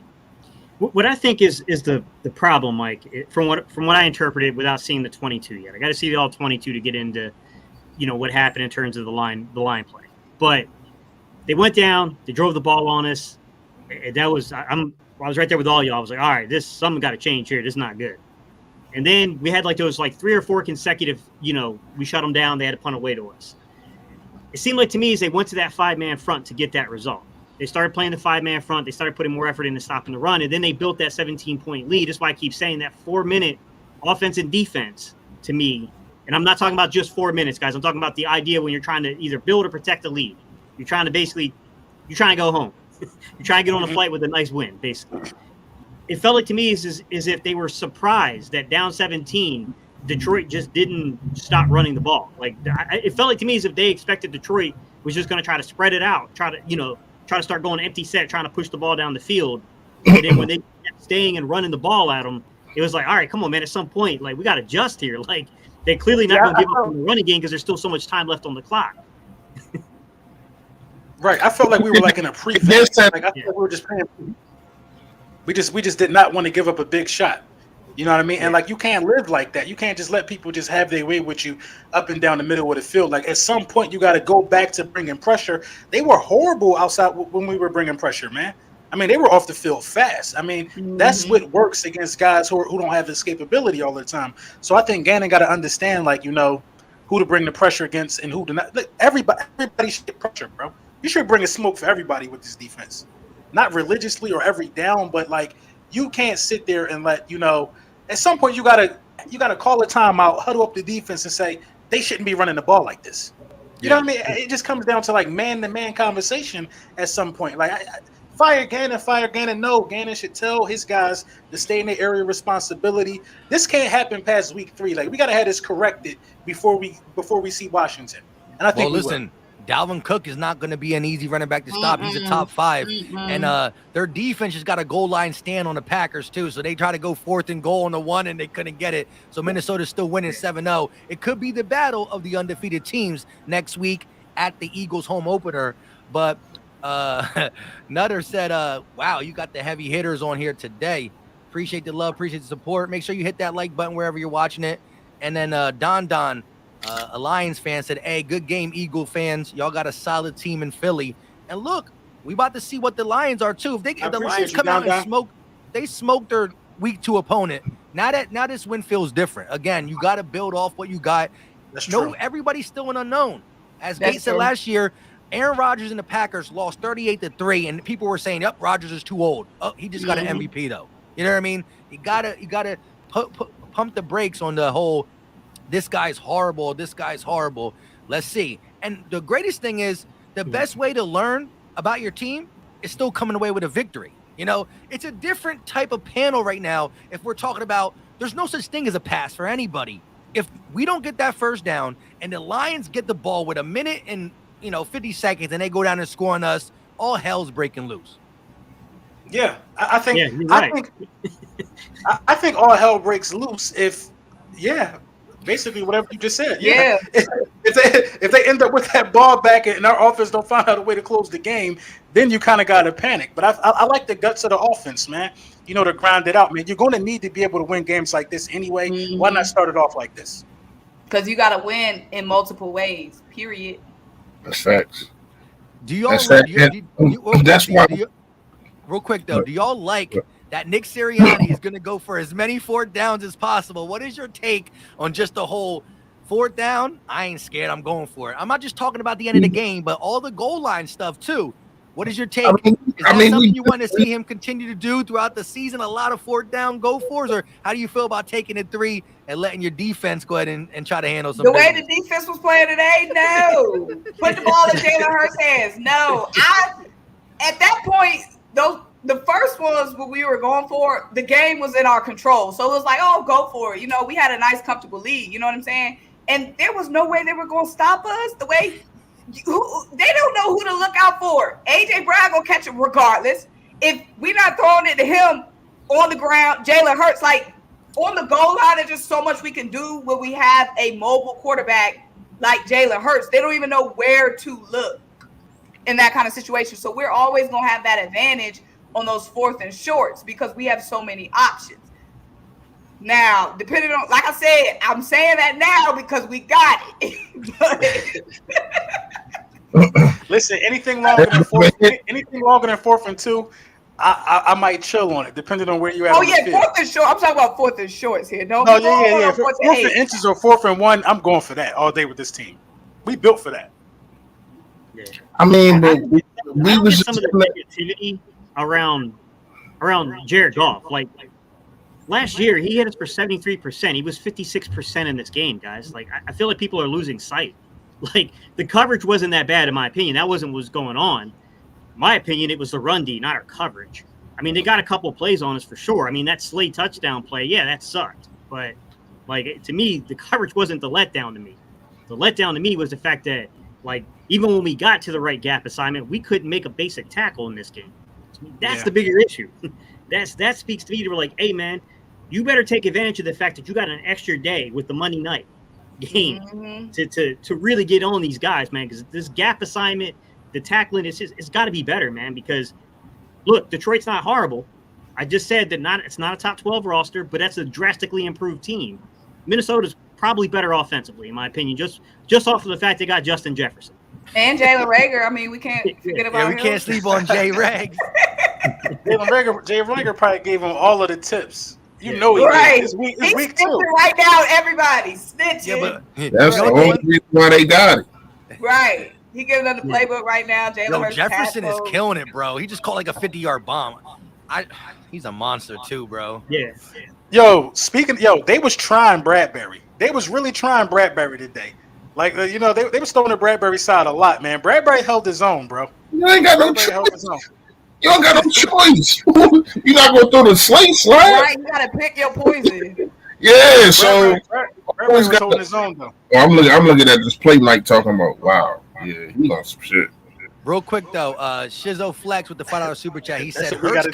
What I think is the problem, Mike, from what I interpreted without seeing the 22 yet. I got to see the all 22 to get into, what happened in terms of the line play. But they went down, they drove the ball on us. That was I was right there with all y'all. I was like, all right, something got to change here. This is not good. And then we had those 3 or 4 consecutive, we shut them down. They had to punt away to us. It seemed like to me as they went to that 5-man front to get that result. They started playing the 5-man front. They started putting more effort into stopping the run. And then they built that 17-point lead. That's why I keep saying that 4-minute offense and defense to me. And I'm not talking about just 4 minutes, guys. I'm talking about the idea when you're trying to either build or protect the lead. You're trying to go home. You're trying to get on a flight with a nice win, basically. It felt like to me as if they were surprised that down 17, Detroit just didn't stop running the ball. It felt like to me as if they expected Detroit was just going to try to spread it out, try to start going empty set, trying to push the ball down the field. And then when they kept staying and running the ball at them, it was like, all right, come on, man. At some point, we got to adjust here. They're clearly not going to give up on the running game because there's still so much time left on the clock. Right. I felt like we were in a prefix. I thought we were just playing. We just did not want to give up a big shot. You know what I mean? And you can't live like that. You can't just let people just have their way with you up and down the middle of the field. At some point, you got to go back to bringing pressure. They were horrible outside when we were bringing pressure, man. I mean, they were off the field fast. I mean, that's what works against guys who don't have escapability all the time. So I think Gannon got to understand, who to bring the pressure against and who to not. Look, everybody should get pressure, bro. You should bring a smoke for everybody with this defense. Not religiously or every down, but you can't sit there and let, at some point you gotta call a timeout, huddle up the defense and say they shouldn't be running the ball like this. You know what I mean? It just comes down to man-to-man conversation at some point. Fire Gannon. No, Gannon should tell his guys to stay in their area of responsibility. This can't happen past week 3. We gotta have this corrected before we see Washington. And I think listen. Dalvin Cook is not going to be an easy running back to stop. He's a top 5. And their defense just got a goal line stand on the Packers, too. So they try to go 4th and goal on the 1, and they couldn't get it. So Minnesota's still winning 7-0. It could be the battle of the undefeated teams next week at the Eagles home opener. But Nutter said, wow, you got the heavy hitters on here today. Appreciate the love, appreciate the support. Make sure you hit that like button wherever you're watching it. And then Don, a Lions fan, said, hey, good game, Eagle fans. Y'all got a solid team in Philly. And look, we about to see what the Lions are, too. If the Lions come out and smoke their week 2 opponent. Now this win feels different. Again, you got to build off what you got. That's true. Everybody's still an unknown. As Bates said last year, Aaron Rodgers and the Packers lost 38-3, and people were saying, yep, Rodgers is too old. Oh, he just got an MVP, though. You know what I mean? You gotta pump the brakes on the whole, this guy's horrible. Let's see. And the greatest thing is the best way to learn about your team is still coming away with a victory. It's a different type of panel right now. If we're talking about, there's no such thing as a pass for anybody. If we don't get that first down and the Lions get the ball with a minute and 50 seconds and they go down and score on us, all hell's breaking loose. Yeah, I think. Yeah, you're right. I think all hell breaks loose if, basically whatever you just said. Yeah. If they end up with that ball back and our offense don't find out a way to close the game, then you kind of got to panic. But I like the guts of the offense, man. To grind it out, man. You're going to need to be able to win games like this anyway. Mm-hmm. Why not start it off like this? Because you got to win in multiple ways. Period. That's facts. Do y'all? Real quick though, do y'all like that Nick Sirianni is going to go for as many 4th downs as possible? What is your take on just the whole 4th down? I ain't scared. I'm going for it. I'm not just talking about the end of the game, but all the goal line stuff too. What is your take? Is that something you want to see him continue to do throughout the season? A lot of 4th down go fors, or how do you feel about taking it 3 and letting your defense go ahead and try to handle some? The way the defense was playing today, no. Put the ball in Jalen Hurts' hands, no. At that point, the first ones what we were going for, the game was in our control. So it was like, oh, go for it. We had a nice, comfortable lead. You know what I'm saying? and there was no way they were going to stop us. The way they don't know who to look out for. AJ Brown gonna catch him regardless. If we're not throwing it to him on the ground, Jalen Hurts, like on the goal line, there's just so much we can do when we have a mobile quarterback like Jalen Hurts. They don't even know where to look in that kind of situation. So we're always gonna have that advantage on those 4th and shorts because we have so many options. Now, depending on, like I said, I'm saying that now because we got it. Listen, anything longer than 4th and 2, I might chill on it, depending on where you at. Oh yeah, 4th and short. I'm talking about 4th and shorts here. Yeah. 4th and inches or 4th and 1, I'm going for that all day with this team. We built for that. Yeah. I mean, but we was some of the negativity around Jared Goff. Like last year, he hit us for 73%. He was 56% in this game, guys. Like I feel like people are losing sight. Like the coverage wasn't that bad, in my opinion. That wasn't what was going on. In my opinion, it was the run D, not our coverage. I mean, they got a couple of plays on us for sure. I mean, that Slade touchdown play, yeah, that sucked. But like to me, the coverage wasn't the letdown to me. The letdown to me was the fact that like even when we got to the right gap assignment, we couldn't make a basic tackle in this game. That's the bigger issue. That speaks to me to like, hey man, you better take advantage of the fact that you got an extra day with the Monday night game to really get on these guys, man. Because this gap assignment, the tackling, it's got to be better, man. Because look, Detroit's not horrible. I just said that it's not a top 12 roster, but that's a drastically improved team. Minnesota's probably better offensively, in my opinion, just off of the fact they got Justin Jefferson. And Jalen Reagor. I mean, we can't forget about him. We can't sleep on Jay Regs. Jay Reagor probably gave him all of the tips. You know he did. It's week two. Right now, everybody snitching. Yeah, but that's the only reason why they got it. Right. He giving them the playbook right now. Jalen Jefferson is killing it, bro. He just caught like a 50-yard bomb. He's a monster too, bro. Yeah. They was trying Bradbury. They was really trying Bradbury today. Like, they was throwing the Bradbury side a lot, man. Bradbury held his own, bro. You ain't got no choice. You don't got no choice. You're not going to throw the slate slide. Right, you got to pick your poison. Yeah, so. Bradbury was holding his own, though. I'm looking at this play night talking about, wow. Yeah, he lost some shit. Real quick, though, Shizzo Flex with the $5 super chat. He said, Hurts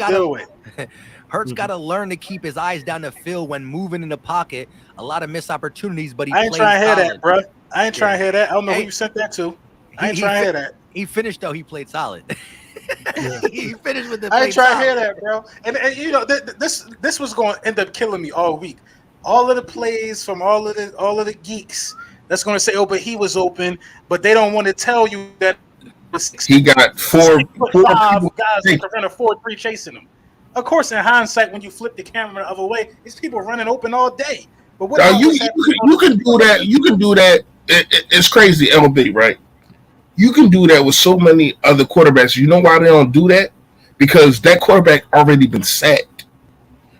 got to learn to keep his eyes down the field when moving in the pocket. A lot of missed opportunities, but I ain't trying to hear that, bro. I ain't trying to hear that. I don't know who you sent that to. I ain't trying to hear that. He finished, though. He played solid. He finished with the I ain't trying to hear that, bro. And this was going to end up killing me all week. All of the plays from all of the geeks that's going to say, oh, but he was open, but they don't want to tell you that he got four guys that ran a 4-3 chasing him. Of course, in hindsight, when you flip the camera the other way, these people running open all day. But what you can do that. You can do that. It's crazy, LB, right? You can do that with so many other quarterbacks. You know why they don't do that? Because that quarterback already been sacked.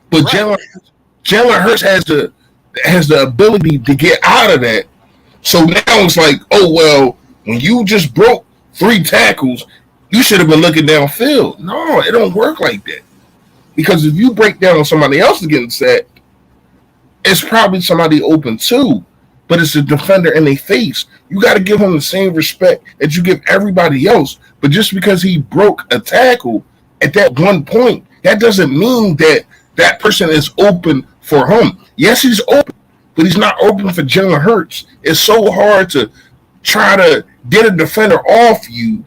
But Jalen Hurts has the ability to get out of that. So now it's like, oh well, when you just broke 3 tackles, you should have been looking downfield. No, it don't work like that. Because if you break down on somebody else getting sacked, it's probably somebody open too. But it's a defender in their face. You got to give him the same respect that you give everybody else. But just because he broke a tackle at that one point, that doesn't mean that that person is open for him. Yes, he's open, but he's not open for Jalen Hurts. It's so hard to try to get a defender off you,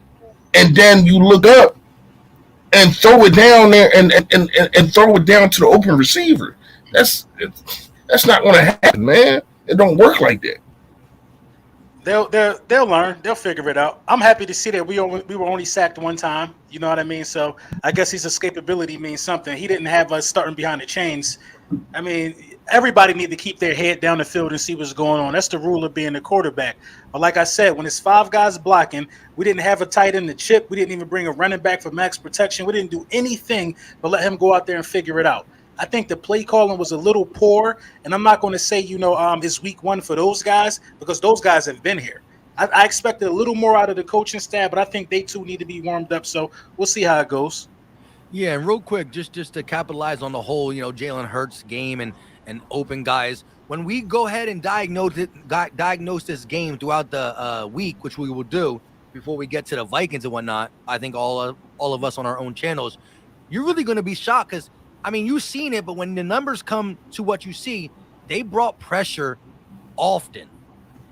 and then you look up and throw it down there and throw it down to the open receiver. That's not going to happen, man. It don't work like that. They'll learn. They'll figure it out. I'm happy to see that we were only sacked one time. You know what I mean? So I guess his escapability means something. He didn't have us starting behind the chains. I mean, everybody need to keep their head down the field and see what's going on. That's the rule of being a quarterback. But like I said, when it's 5 guys blocking, we didn't have a tight end to chip. We didn't even bring a running back for max protection. We didn't do anything but let him go out there and figure it out. I think the play calling was a little poor, and I'm not going to say, it's week 1 for those guys because those guys have been here. I expected a little more out of the coaching staff, but I think they too need to be warmed up. So we'll see how it goes. Yeah, and real quick, just to capitalize on the whole, Jalen Hurts game and and open guys. When we go ahead and diagnose this game throughout the week, which we will do before we get to the Vikings and whatnot, I think all of us on our own channels, you're really going to be shocked because, I mean, you've seen it, but when the numbers come to what you see, they brought pressure often.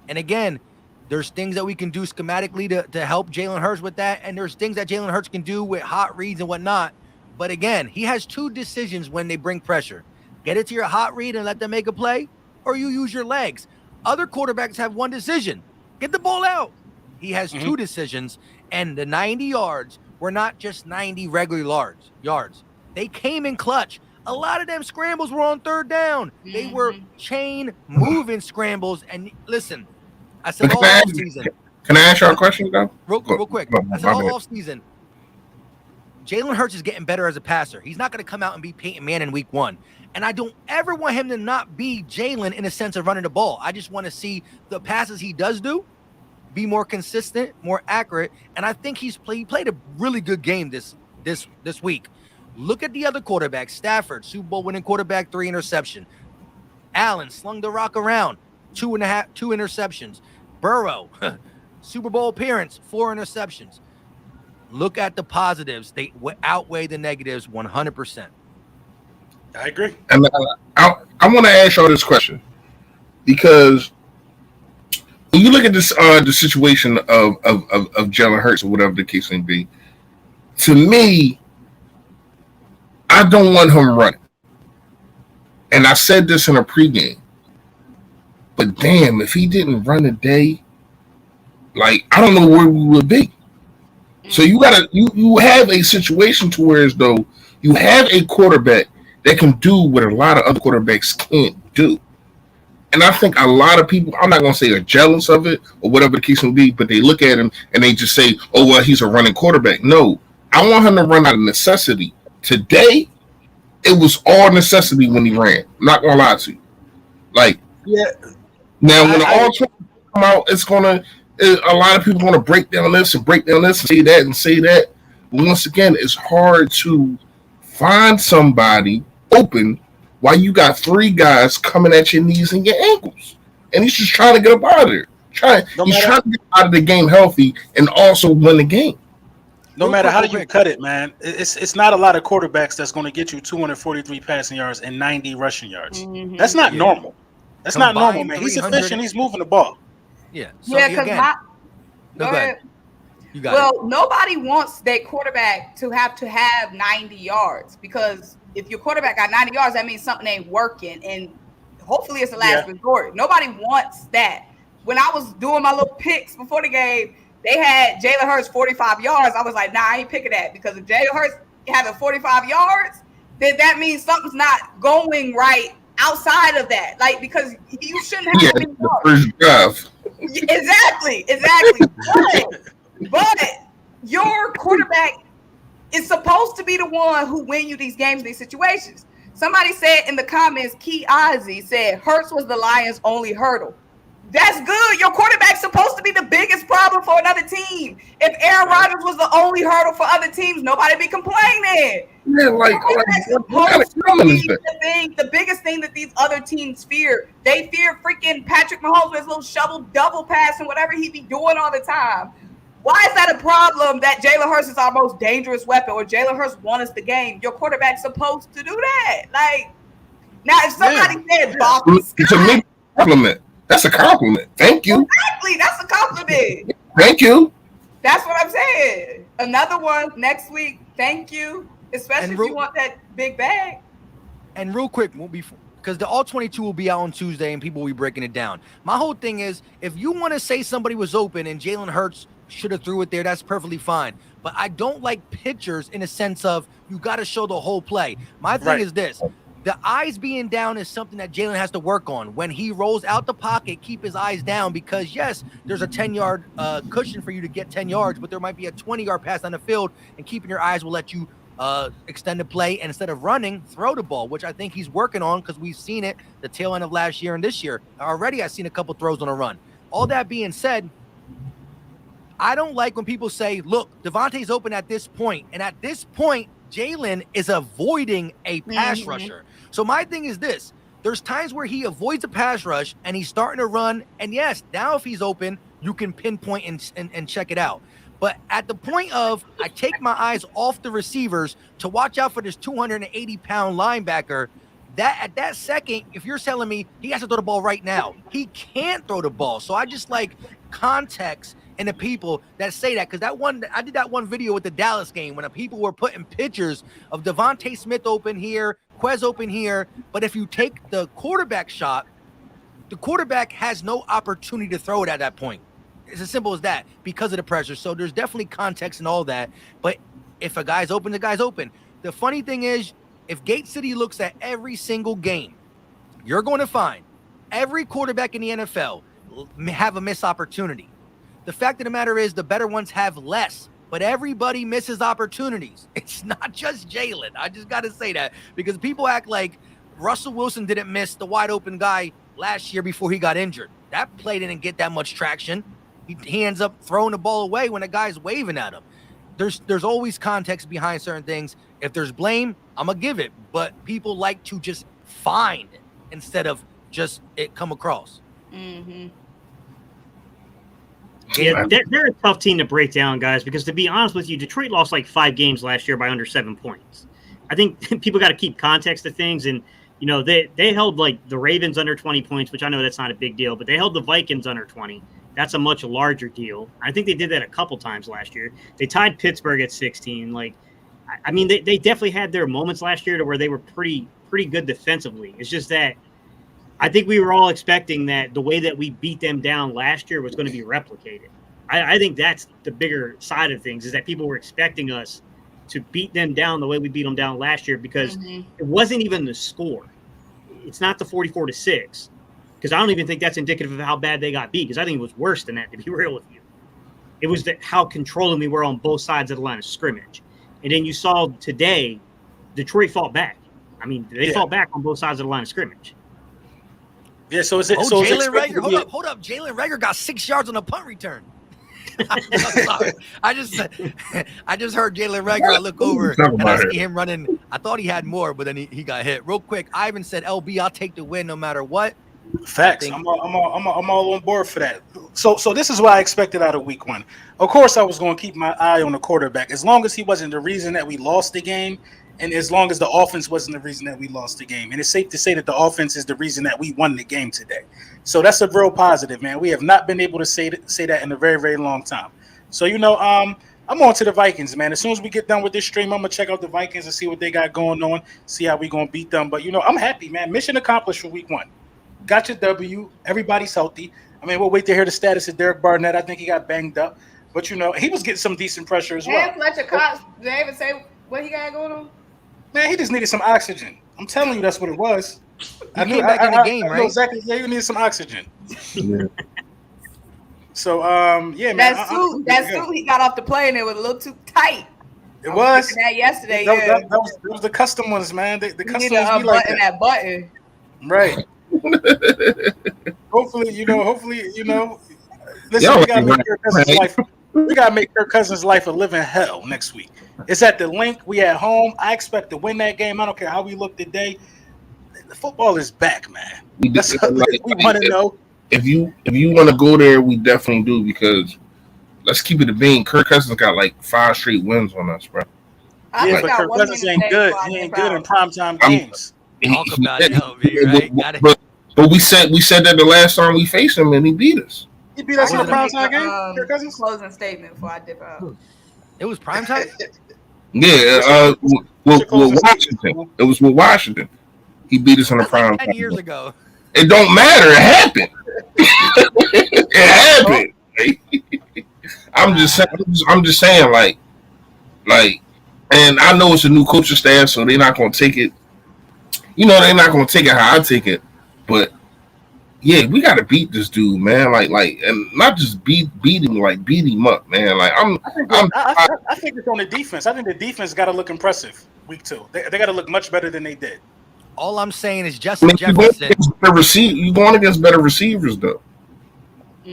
And again, there's things that we can do schematically to help Jalen Hurts with that, and there's things that Jalen Hurts can do with hot reads and whatnot. But again, he has two decisions when they bring pressure. Get it to your hot read and let them make a play, or you use your legs. Other quarterbacks have one decision. Get the ball out. He has two decisions, and the 90 yards were not just 90 regular yards. They came in clutch. A lot of them scrambles were on third down. They were chain moving scrambles. And listen, I said all off season. Can I ask you a question, though? Real quick. I said all off season. Jalen Hurts is getting better as a passer. He's not going to come out and be Peyton Manning week 1. And I don't ever want him to not be Jalen in a sense of running the ball. I just want to see the passes he does do be more consistent, more accurate. And I think he played a really good game this week. Look at the other quarterbacks. Stafford, Super Bowl winning quarterback, 3 interceptions. Allen slung the rock around, 2 interceptions. Burrow, Super Bowl appearance, 4 interceptions. Look at the positives. They outweigh the negatives 100%. I agree. And I want to ask y'all this question, because when you look at this the situation of Jalen Hurts or whatever the case may be, to me, I don't want him running. And I said this in a pregame, but damn, if he didn't run today, like, I don't know where we would be. So you have a situation to where as though you have a quarterback that can do what a lot of other quarterbacks can't do. And I think a lot of people, I'm not going to say are jealous of it or whatever the case may be, but they look at him and they just say, oh, well, he's a running quarterback. No, I want him to run out of necessity. Today, it was all necessity when he ran. I'm not going to lie to you. Like, yeah. Now, when the all come out, it's going to, a lot of people want to break down this and say that and say that. But once again, it's hard to find somebody open while you got 3 guys coming at your knees and your ankles. And he's just trying to get up out of there. He's trying to get out of the game healthy and also win the game. No matter how you cut it, man, it's not a lot of quarterbacks that's going to get you 243 passing yards and 90 rushing yards. That's not normal. That's not normal, man. He's efficient. He's moving the ball. Yeah. So because go ahead. You got it. Nobody wants their quarterback to have 90 yards, because if your quarterback got 90 yards, that means something ain't working, and hopefully it's the last resort. Nobody wants that. When I was doing my little picks before the game, they had Jalen Hurts 45 yards. I was like, nah, I ain't picking that, because if Jalen Hurts having 45 yards, then that means something's not going right outside of that. Like, because you shouldn't have the first drive. Exactly. But your quarterback is supposed to be the one who win you these games, these situations. Somebody said in the comments, Key Ozzy said, Hurts was the Lions' only hurdle. That's good. Your quarterback's supposed to be the biggest problem for another team. If Aaron Rodgers was the only hurdle for other teams, nobody be complaining. Yeah, the biggest thing that these other teams fear. They fear freaking Patrick Mahomes with his little shovel double pass and whatever he be doing all the time. Why is that a problem that Jalen Hurts is our most dangerous weapon, or Jalen Hurts won us the game? Your quarterback's supposed to do that. Like, now if somebody said Boston Scott, compliment. That's a compliment. Thank you. Exactly. That's a compliment. Thank you. That's what I'm saying. Another one next week. Thank you. Especially if you want that big bag. And real quick, because the All 22 will be out on Tuesday and people will be breaking it down. My whole thing is, if you want to say somebody was open and Jalen Hurts should have threw it there, that's perfectly fine. But I don't like pictures in a sense of you got to show the whole play. My thing is this. The eyes being down is something that Jalen has to work on. When he rolls out the pocket, keep his eyes down, because, yes, there's a 10-yard cushion for you to get 10 yards, but there might be a 20-yard pass on the field, and keeping your eyes will let you extend the play, and instead of running, throw the ball, which I think he's working on, because we've seen it the tail end of last year and this year. Already I've seen a couple throws on a run. All that being said, I don't like when people say, look, Devontae's open at this point, and at this point, Jalen is avoiding a pass rusher. So my thing is this. There's times where he avoids a pass rush and he's starting to run. And yes, now if he's open, you can pinpoint and check it out. But at the point of I take my eyes off the receivers to watch out for this 280-pound linebacker, that at that second, if you're telling me he has to throw the ball right now, he can't throw the ball. So I just like context and the people that say that, because I did that one video with the Dallas game when the people were putting pictures of Devontae Smith open here, Quez open here. But if you take the quarterback shot, the quarterback has no opportunity to throw it at that point. It's as simple as that because of the pressure. So there's definitely context and all that. But if a guy's open, the guy's open. The funny thing is, if Gate City looks at every single game, you're going to find every quarterback in the NFL have a missed opportunity. The fact of the matter is the better ones have less, but everybody misses opportunities. It's not just Jalen. I just got to say that because people act like Russell Wilson didn't miss the wide open guy last year before he got injured. That play didn't get that much traction. He ends up throwing the ball away when a guy's waving at him. There's always context behind certain things. If there's blame, I'm going to give it. But people like to just find instead of just it come across. Mm-hmm. Yeah, they're a tough team to break down, guys, because to be honest with you, Detroit lost like 5 games last year by under 7 points. I think people got to keep context to things. And, you know, they held like the Ravens under 20 points, which I know that's not a big deal, but they held the Vikings under 20. That's a much larger deal. I think they did that a couple times last year. They tied Pittsburgh at 16. Like, I mean, they definitely had their moments last year to where they were pretty good defensively. It's just that I think we were all expecting that the way that we beat them down last year was going to be replicated. I think that's the bigger side of things, is that people were expecting us to beat them down the way we beat them down last year, because it wasn't even the score. It's not the 44-6, because I don't even think that's indicative of how bad they got beat, because I think it was worse than that, to be real with you. It was how controlling we were on both sides of the line of scrimmage. And then you saw today, Detroit fought back. I mean, they fought back on both sides of the line of scrimmage. Yeah, so is it? So Jalen Reagor, hold up. Jalen Reagor got 6 yards on a punt return. I'm sorry. I just heard Jalen Reagor. I look over and I see him running. I thought he had more, but then he got hit. Real quick, Ivan said, "LB, I'll take the win no matter what." Facts. I'm all on board for that. So this is what I expected out of week 1. Of course, I was going to keep my eye on the quarterback as long as he wasn't the reason that we lost the game, and as long as the offense wasn't the reason that we lost the game. And it's safe to say that the offense is the reason that we won the game today. So that's a real positive, man. We have not been able to say that in a very, very long time. So, you know, I'm on to the Vikings, man. As soon as we get done with this stream, I'm going to check out the Vikings and see what they got going on, see how we going to beat them. But, you know, I'm happy, man. Mission accomplished for week 1. Got your W. Everybody's healthy. I mean, we'll wait to hear the status of Derek Barnett. I think he got banged up. But, you know, he was getting some decent pressure as well. And Fletcher Cox, did they even say what he got going on? Man, he just needed some oxygen. I'm telling you, that's what it was. I knew back in the game, right? Exactly. Yeah, you needed some oxygen. So, yeah, man. That suit he got off the plane, it was a little too tight. It was. That yesterday, that was the custom ones, man. The custom ones be like that button. Right. Hopefully, you know. Listen, we gotta make Kirk Cousins' life a living hell next week. It's at the link. We at home. I expect to win that game. I don't care how we look today. The football is back, man. That's what we want to know. If you want to go there, we definitely do, because let's keep it a bean. Kirk Cousins got like 5 straight wins on us, bro. Yeah, but Kirk Cousins ain't good. He ain't good in primetime games. Talk about it, right? But we said that the last time we faced him, and he beat us. He beat us in a primetime game. Kirk Cousins. Closing statement before I dip out. It was primetime. Yeah, with Washington. It was with Washington. He beat us on the prime. 10 years ago. It don't matter. It happened. It happened. I'm just saying, like, and I know it's a new coaching staff, so they're not gonna take it. You know, they're not gonna take it how I take it. But yeah, we gotta beat this dude, man. Like, and not just beat him, like beat him up, man. Like, I think it's on the defense. I think the defense got to look impressive week 2. They got to look much better than they did. All I'm saying is Justin Jefferson. You're going against better receivers, though.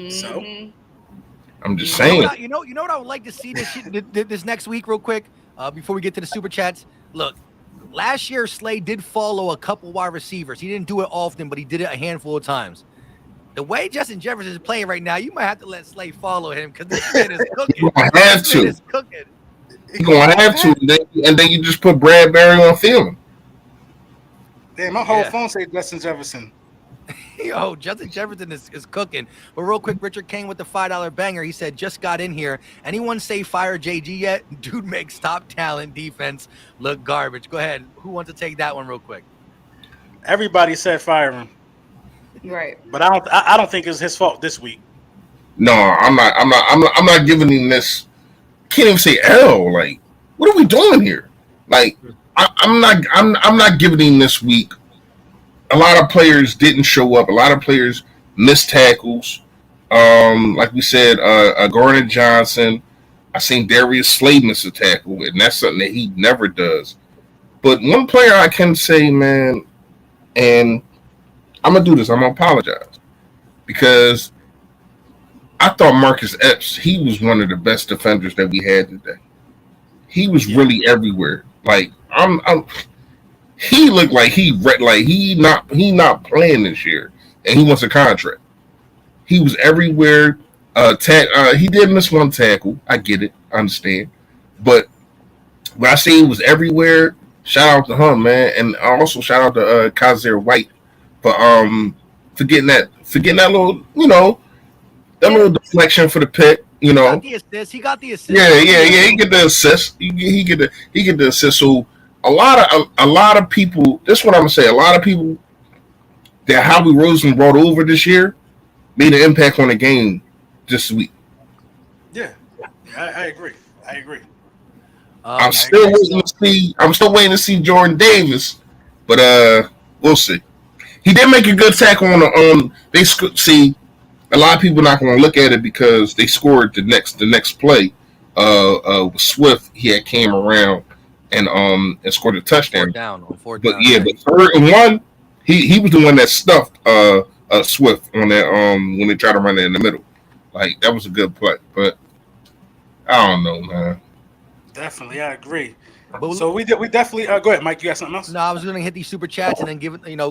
So I'm just saying. You know what I would like to see this next week, real quick, before we get to the super chats. Look, last year Slay did follow a couple wide receivers. He didn't do it often, but he did it a handful of times. The way Justin Jefferson is playing right now, you might have to let Slay follow him because this man is cooking. You're gonna have to. Is cooking. You're gonna have to, and then you just put Bradbury on Thielen. Damn, my whole phone say Justin Jefferson. Yo, Justin Jefferson is cooking. But real quick, Richard Kane with the $5 banger. He said, just got in here. Anyone say fire JG yet? Dude makes top talent defense look garbage. Go ahead. Who wants to take that one real quick? Everybody said fire him. Right. But I don't think it's his fault this week. No, I'm not giving him this. Can't even say L. Like, what are we doing here? Like, I'm not giving him this week. A lot of players didn't show up. A lot of players missed tackles. Like we said, Gordon Johnson. I seen Darius Slay miss a tackle, and that's something that he never does. But one player I can say, man, and I'm gonna do this. I'm gonna apologize because I thought Marcus Epps, he was one of the best defenders that we had today. He was really everywhere. Like he looked like he not playing this year, and he wants a contract. He was everywhere. He did miss one tackle. I get it. I understand. But when I say he was everywhere, shout out to him, man, and also shout out to Kaiser White for getting that little, that little deflection for the pick. He got the assist. Yeah. He get the assist. He get the assist. So a lot of people. This is what I'm gonna say. A lot of people that Howie Roseman brought over this year made an impact on the game this week. Yeah, I agree. I'm still waiting to see Jordan Davis, but we'll see. He did make a good tackle on. They see. A lot of people not going to look at it because they scored the next play. With Swift, he had came around and scored a touchdown. Fourth but down. Yeah, but third and one, he was the one that stuffed Swift on that when they tried to run it in the middle. Like, that was a good play, but I don't know, man. Definitely, I agree. So we definitely go ahead, Mike. You got something else? No, I was going to hit these super chats and then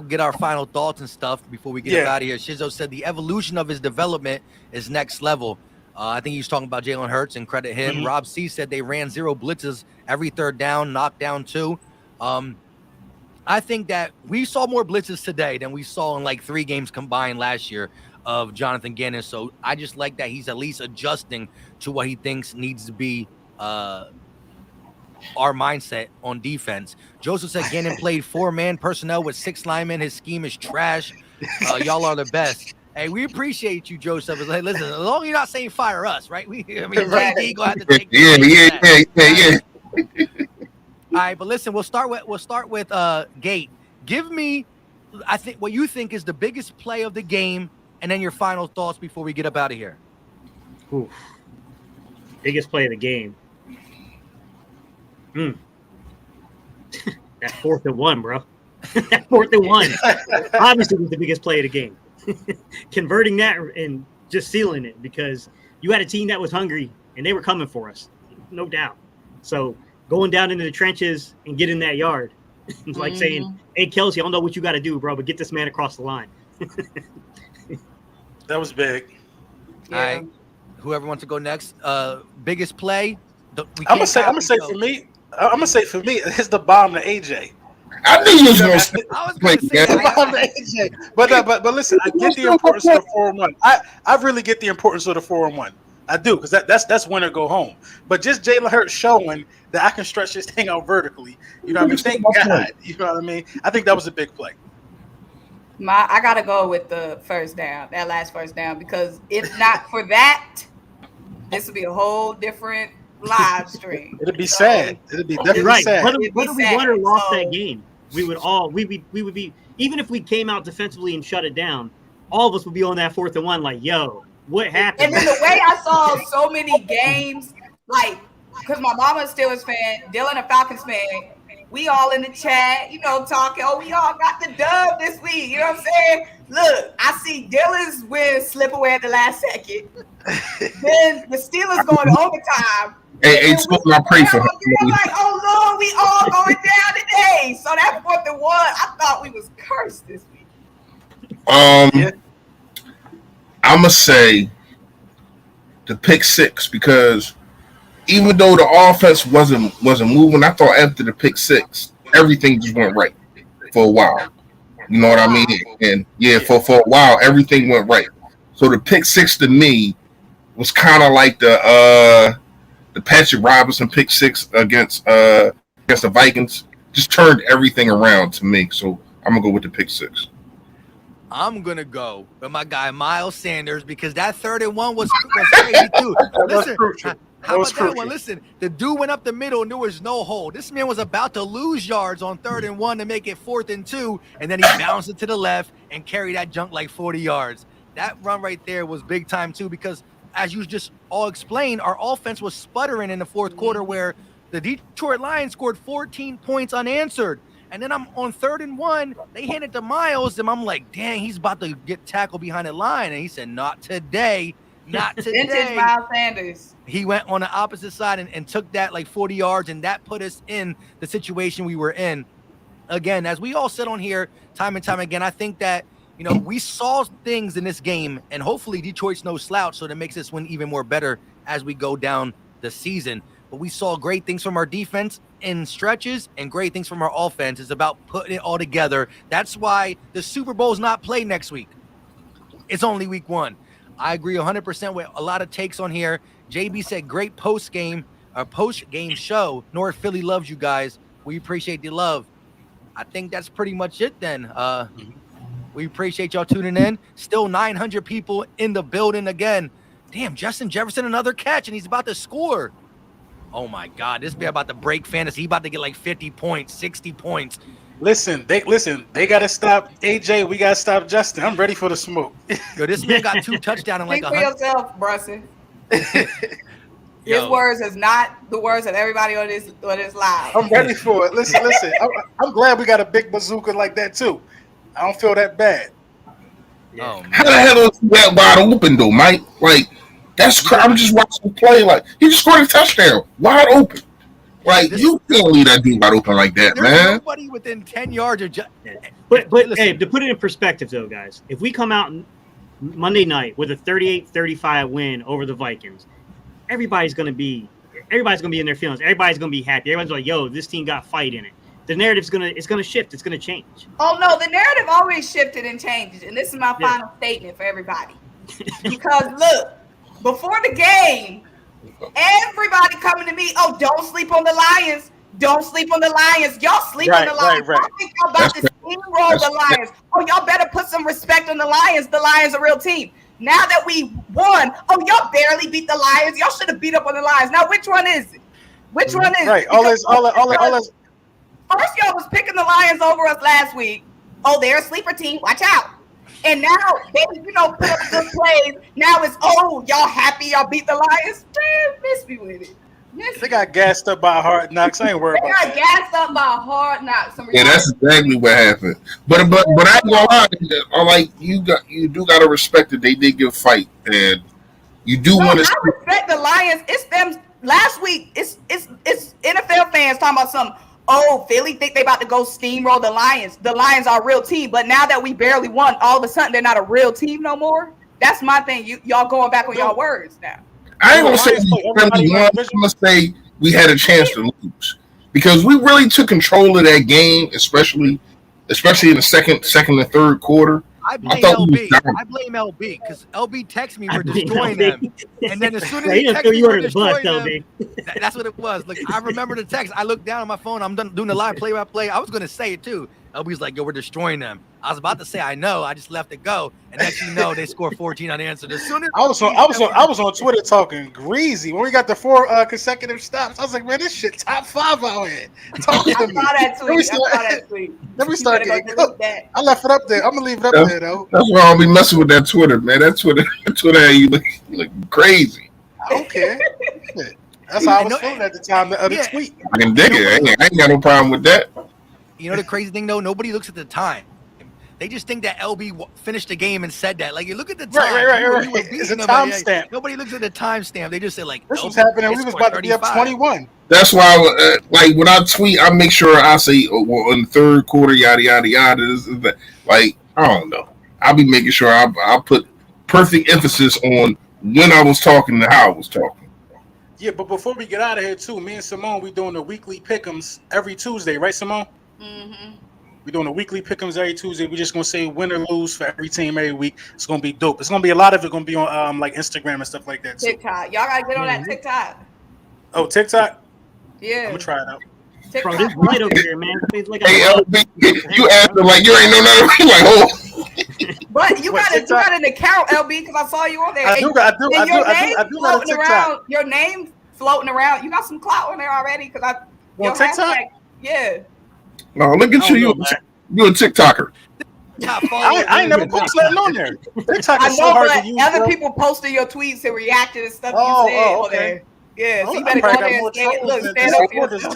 get our final thoughts and stuff before we get out of here. Shizzo said the evolution of his development is next level. I think he was talking about Jalen Hurts and credit him. Mm-hmm. Rob C said they ran 0 blitzes every third down, knocked down 2. I think that we saw more blitzes today than we saw in like 3 games combined last year of Jonathan Gannon. So I just like that he's at least adjusting to what he thinks needs to be our mindset on defense. Joseph said Gannon played 4-man personnel with 6 linemen. His scheme is trash. Y'all are the best. Hey, we appreciate you, Joseph. Like, listen, as long as you're not saying fire us, right? JD gonna have to take yeah. All right, but listen, we'll start with Gate. Give me, I think, what you think is the biggest play of the game, and then your final thoughts before we get up out of here. Ooh. Biggest play of the game. That 4th and 1, bro. That 4th and 1 obviously was the biggest play of the game. Converting that and just sealing it because you had a team that was hungry and they were coming for us, no doubt. So going down into the trenches and getting that yard, it's like saying, "Hey, Kelsey, I don't know what you got to do, bro, but get this man across the line." That was big. Yeah. All right, whoever wants to go next. Biggest play. I'm gonna say for me, it's the bomb to AJ. I knew you was going to say the bomb to AJ. But listen, I get the importance of the 4-1. I really get the importance of the 4-1. I do, because that's win or go home. But just Jalen Hurts showing that I can stretch this thing out vertically. You know what I mean? Thank God. You know what I mean? I think that was a big play. I gotta go with the first down, that last first down, because if not for that, this would be a whole different live stream. It'd be sad. It'd be definitely sad. Whether we won or lost that game, we would be even if we came out defensively and shut it down, all of us would be on that 4th and 1 like, yo, what happened? And then the way I saw so many games, like, because my mama is a Steelers fan, Dylan a Falcons fan, we all in the chat, talking, we all got the dub this week. You know what I'm saying? Look, I see Dylan's win slip away at the last second. Then the Steelers going to overtime. Hey, I pray for him. I'm like, oh, Lord, we all going down today. thought we was cursed this week. I'm gonna say the pick six because even though the offense wasn't moving, I thought after the pick six, everything just went right for a while. You know what I mean? And for a while, everything went right. So the pick six to me was kind of like the Patrick Robinson pick six against the Vikings. Just turned everything around to me. So I'm gonna go with the pick six. I'm gonna go with my guy Miles Sanders because that 3rd and 1 was crazy too. Listen, how about that one? Listen, the dude went up the middle and there was no hole. This man was about to lose yards on 3rd and 1 to make it 4th and 2, and then he bounced it to the left and carried that junk like 40 yards. That run right there was big time too because, as you just all explained, our offense was sputtering in the 4th quarter where the Detroit Lions scored 14 points unanswered. And then I'm on 3rd and 1. They handed to Miles, and I'm like, dang, he's about to get tackled behind the line. And he said, not today. Not today. Vintage Miles Sanders. He went on the opposite side and took that like 40 yards, and that put us in the situation we were in. Again, as we all said on here time and time again, I think that, we saw things in this game, and hopefully Detroit's no slouch, so that makes us win even more better as we go down the season. But we saw great things from our defense in stretches and great things from our offense. It's about putting it all together. That's why the Super Bowl is not played next week. It's only week 1. I agree 100% with a lot of takes on here. JB said great post-game show. North Philly loves you guys. We appreciate the love. I think that's pretty much it then. We appreciate y'all tuning in. Still 900 people in the building again. Damn, Justin Jefferson, another catch, and he's about to score. Oh, my God. This man about to break fantasy. He about to get like 50 points, 60 points. Listen, they got to stop AJ. We got to stop Justin. I'm ready for the smoke. Yo, this man got 2 touchdowns in like Think for yourself, Brusson. His Yo. words is not the words of everybody on this live. I'm ready for it. Listen. I'm glad we got a big bazooka like that, too. I don't feel that bad. Oh, How the hell is that wide open, though, Mike? Like, that's crazy. I'm just watching him play. Like, he just scored a touchdown. Wide open. Like, you can't leave that dude wide open like that, There's man. nobody within 10 yards. But listen. hey, to put it in perspective, though, guys, if we come out Monday night with a 38-35 win over the Vikings, everybody's going to be in their feelings. Everybody's going to be happy. Everyone's like, yo, this team got fight in it. The narrative's going to shift. It's going to change. Oh, no, the narrative always shifted and changes. And this is my final statement for everybody. Because, look, before the game, everybody coming to me, oh, don't sleep on the Lions. Don't sleep on the Lions. Y'all sleep on the Lions. Right. I think y'all about to steamroll the Lions. Oh, y'all better put some respect on the Lions. The Lions are a real team. Now that we won, oh, y'all barely beat the Lions. Y'all should have beat up on the Lions. Now, which one is it? Which one is right. it? All this. First, y'all was picking the Lions over us last week. Oh, they're a sleeper team. Watch out. And now they, put up good plays. Now it's, oh, y'all happy y'all beat the Lions? Man, miss me with it. They got gassed up by Hard Knocks. I ain't worried about that. They got gassed up by Hard Knocks. Yeah, that's exactly what happened. But I ain't gonna lie. Like you do gotta respect that they did give a fight, and you do want to. I respect the Lions. It's them. Last week, it's NFL fans talking about something. Oh, Philly think they about to go steamroll the Lions. The Lions are a real team, but now that we barely won, all of a sudden they're not a real team no more. That's my thing. Y'all going back on y'all words now. I ain't gonna say we really won. I'm gonna say we had a chance to lose because we really took control of that game, especially in the second and third quarter. I blame LB because LB texted me we're destroying them, and then as soon as he texted me we're destroying them, that's what it was. Look, I remember the text. I looked down on my phone. I'm done doing the live play-by-play. I was gonna say it too. LB's like, yo, we're destroying them. I was about to say I know. I just left it go, and next you know they scored 14 unanswered. As soon as I was on Twitter talking greasy when we got the 4 consecutive stops. I was like, man, this shit top 5 out here. Talking to me. I saw that tweet. Let me start getting cooked. I left it up there. I'm gonna leave it up there though. That's why I'll be messing with that Twitter, man. That Twitter, you look crazy. I don't care. That's how I was feeling at the time. The other tweet. I can dig it. I ain't got no problem with that. You know the crazy thing though, nobody looks at the time. They just think that LB finished the game and said that. Like, you look at the time. Right. It's a timestamp. Nobody looks at the timestamp. They just say, like, this was happening. We was about to be up 21. That's why, like, when I tweet, I make sure I say, well, in the third quarter, yada, yada, yada. This is that. Like, I don't know. I'll be making sure I put perfect emphasis on when I was talking and how I was talking. Yeah, but before we get out of here, too, me and Simone, we doing the weekly pick'ems every Tuesday, right, Simone? Mm-hmm. We're doing the weekly pick'ems every Tuesday. We're just gonna say win or lose for every team every week. It's gonna be dope. It's gonna be a lot of it gonna be on like Instagram and stuff like that. Too. TikTok, y'all gotta get on that TikTok. Oh, TikTok. Yeah, I'm gonna try it out. Bro, this light over here, man. Like hey, LB, you acting like you ain't know nothing. Like, oh. But you got an account, LB, because I saw you on there. I do got a TikTok. Your name floating around. You got some clout on there already, because Well, TikTok. Yeah. No, look at you. You a TikToker. I ain't never posted nothing on there. TikTok is so hard to use. Other people posted your tweets and reacted and stuff you said on there. Yeah, so you better go there and stand up for yourself.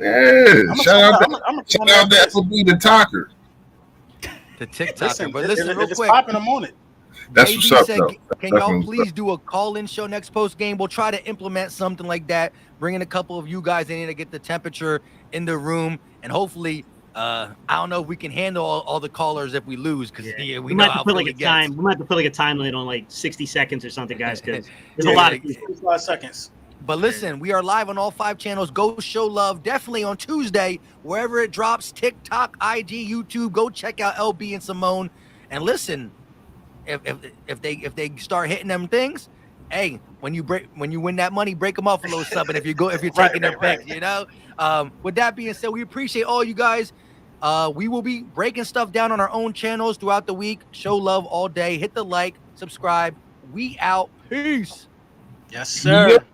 Yeah, shout out to FB the talker. The TikToker. But listen, real quick. Popping them on it. That's what's up, though. Can y'all please do a call-in show next post game? We'll try to implement something like that, bringing a couple of you guys in here to get the temperature in the room, and hopefully, I don't know if we can handle all the callers if we lose, because we might have to put like a time. We might have to put like a time limit on like 60 seconds or something, guys, because there's a lot of 5 seconds. But listen, we are live on all 5 channels. Go show love definitely on Tuesday, wherever it drops, TikTok, IG, YouTube. Go check out LB and Simone. And listen, if they start hitting them things, hey, when you win that money, break them off a little something. If you're taking their picks, you know. With that being said, we appreciate all you guys. We will be breaking stuff down on our own channels throughout the week. Show love all day. Hit the like, subscribe. We out. Peace. Yes, sir. Yep.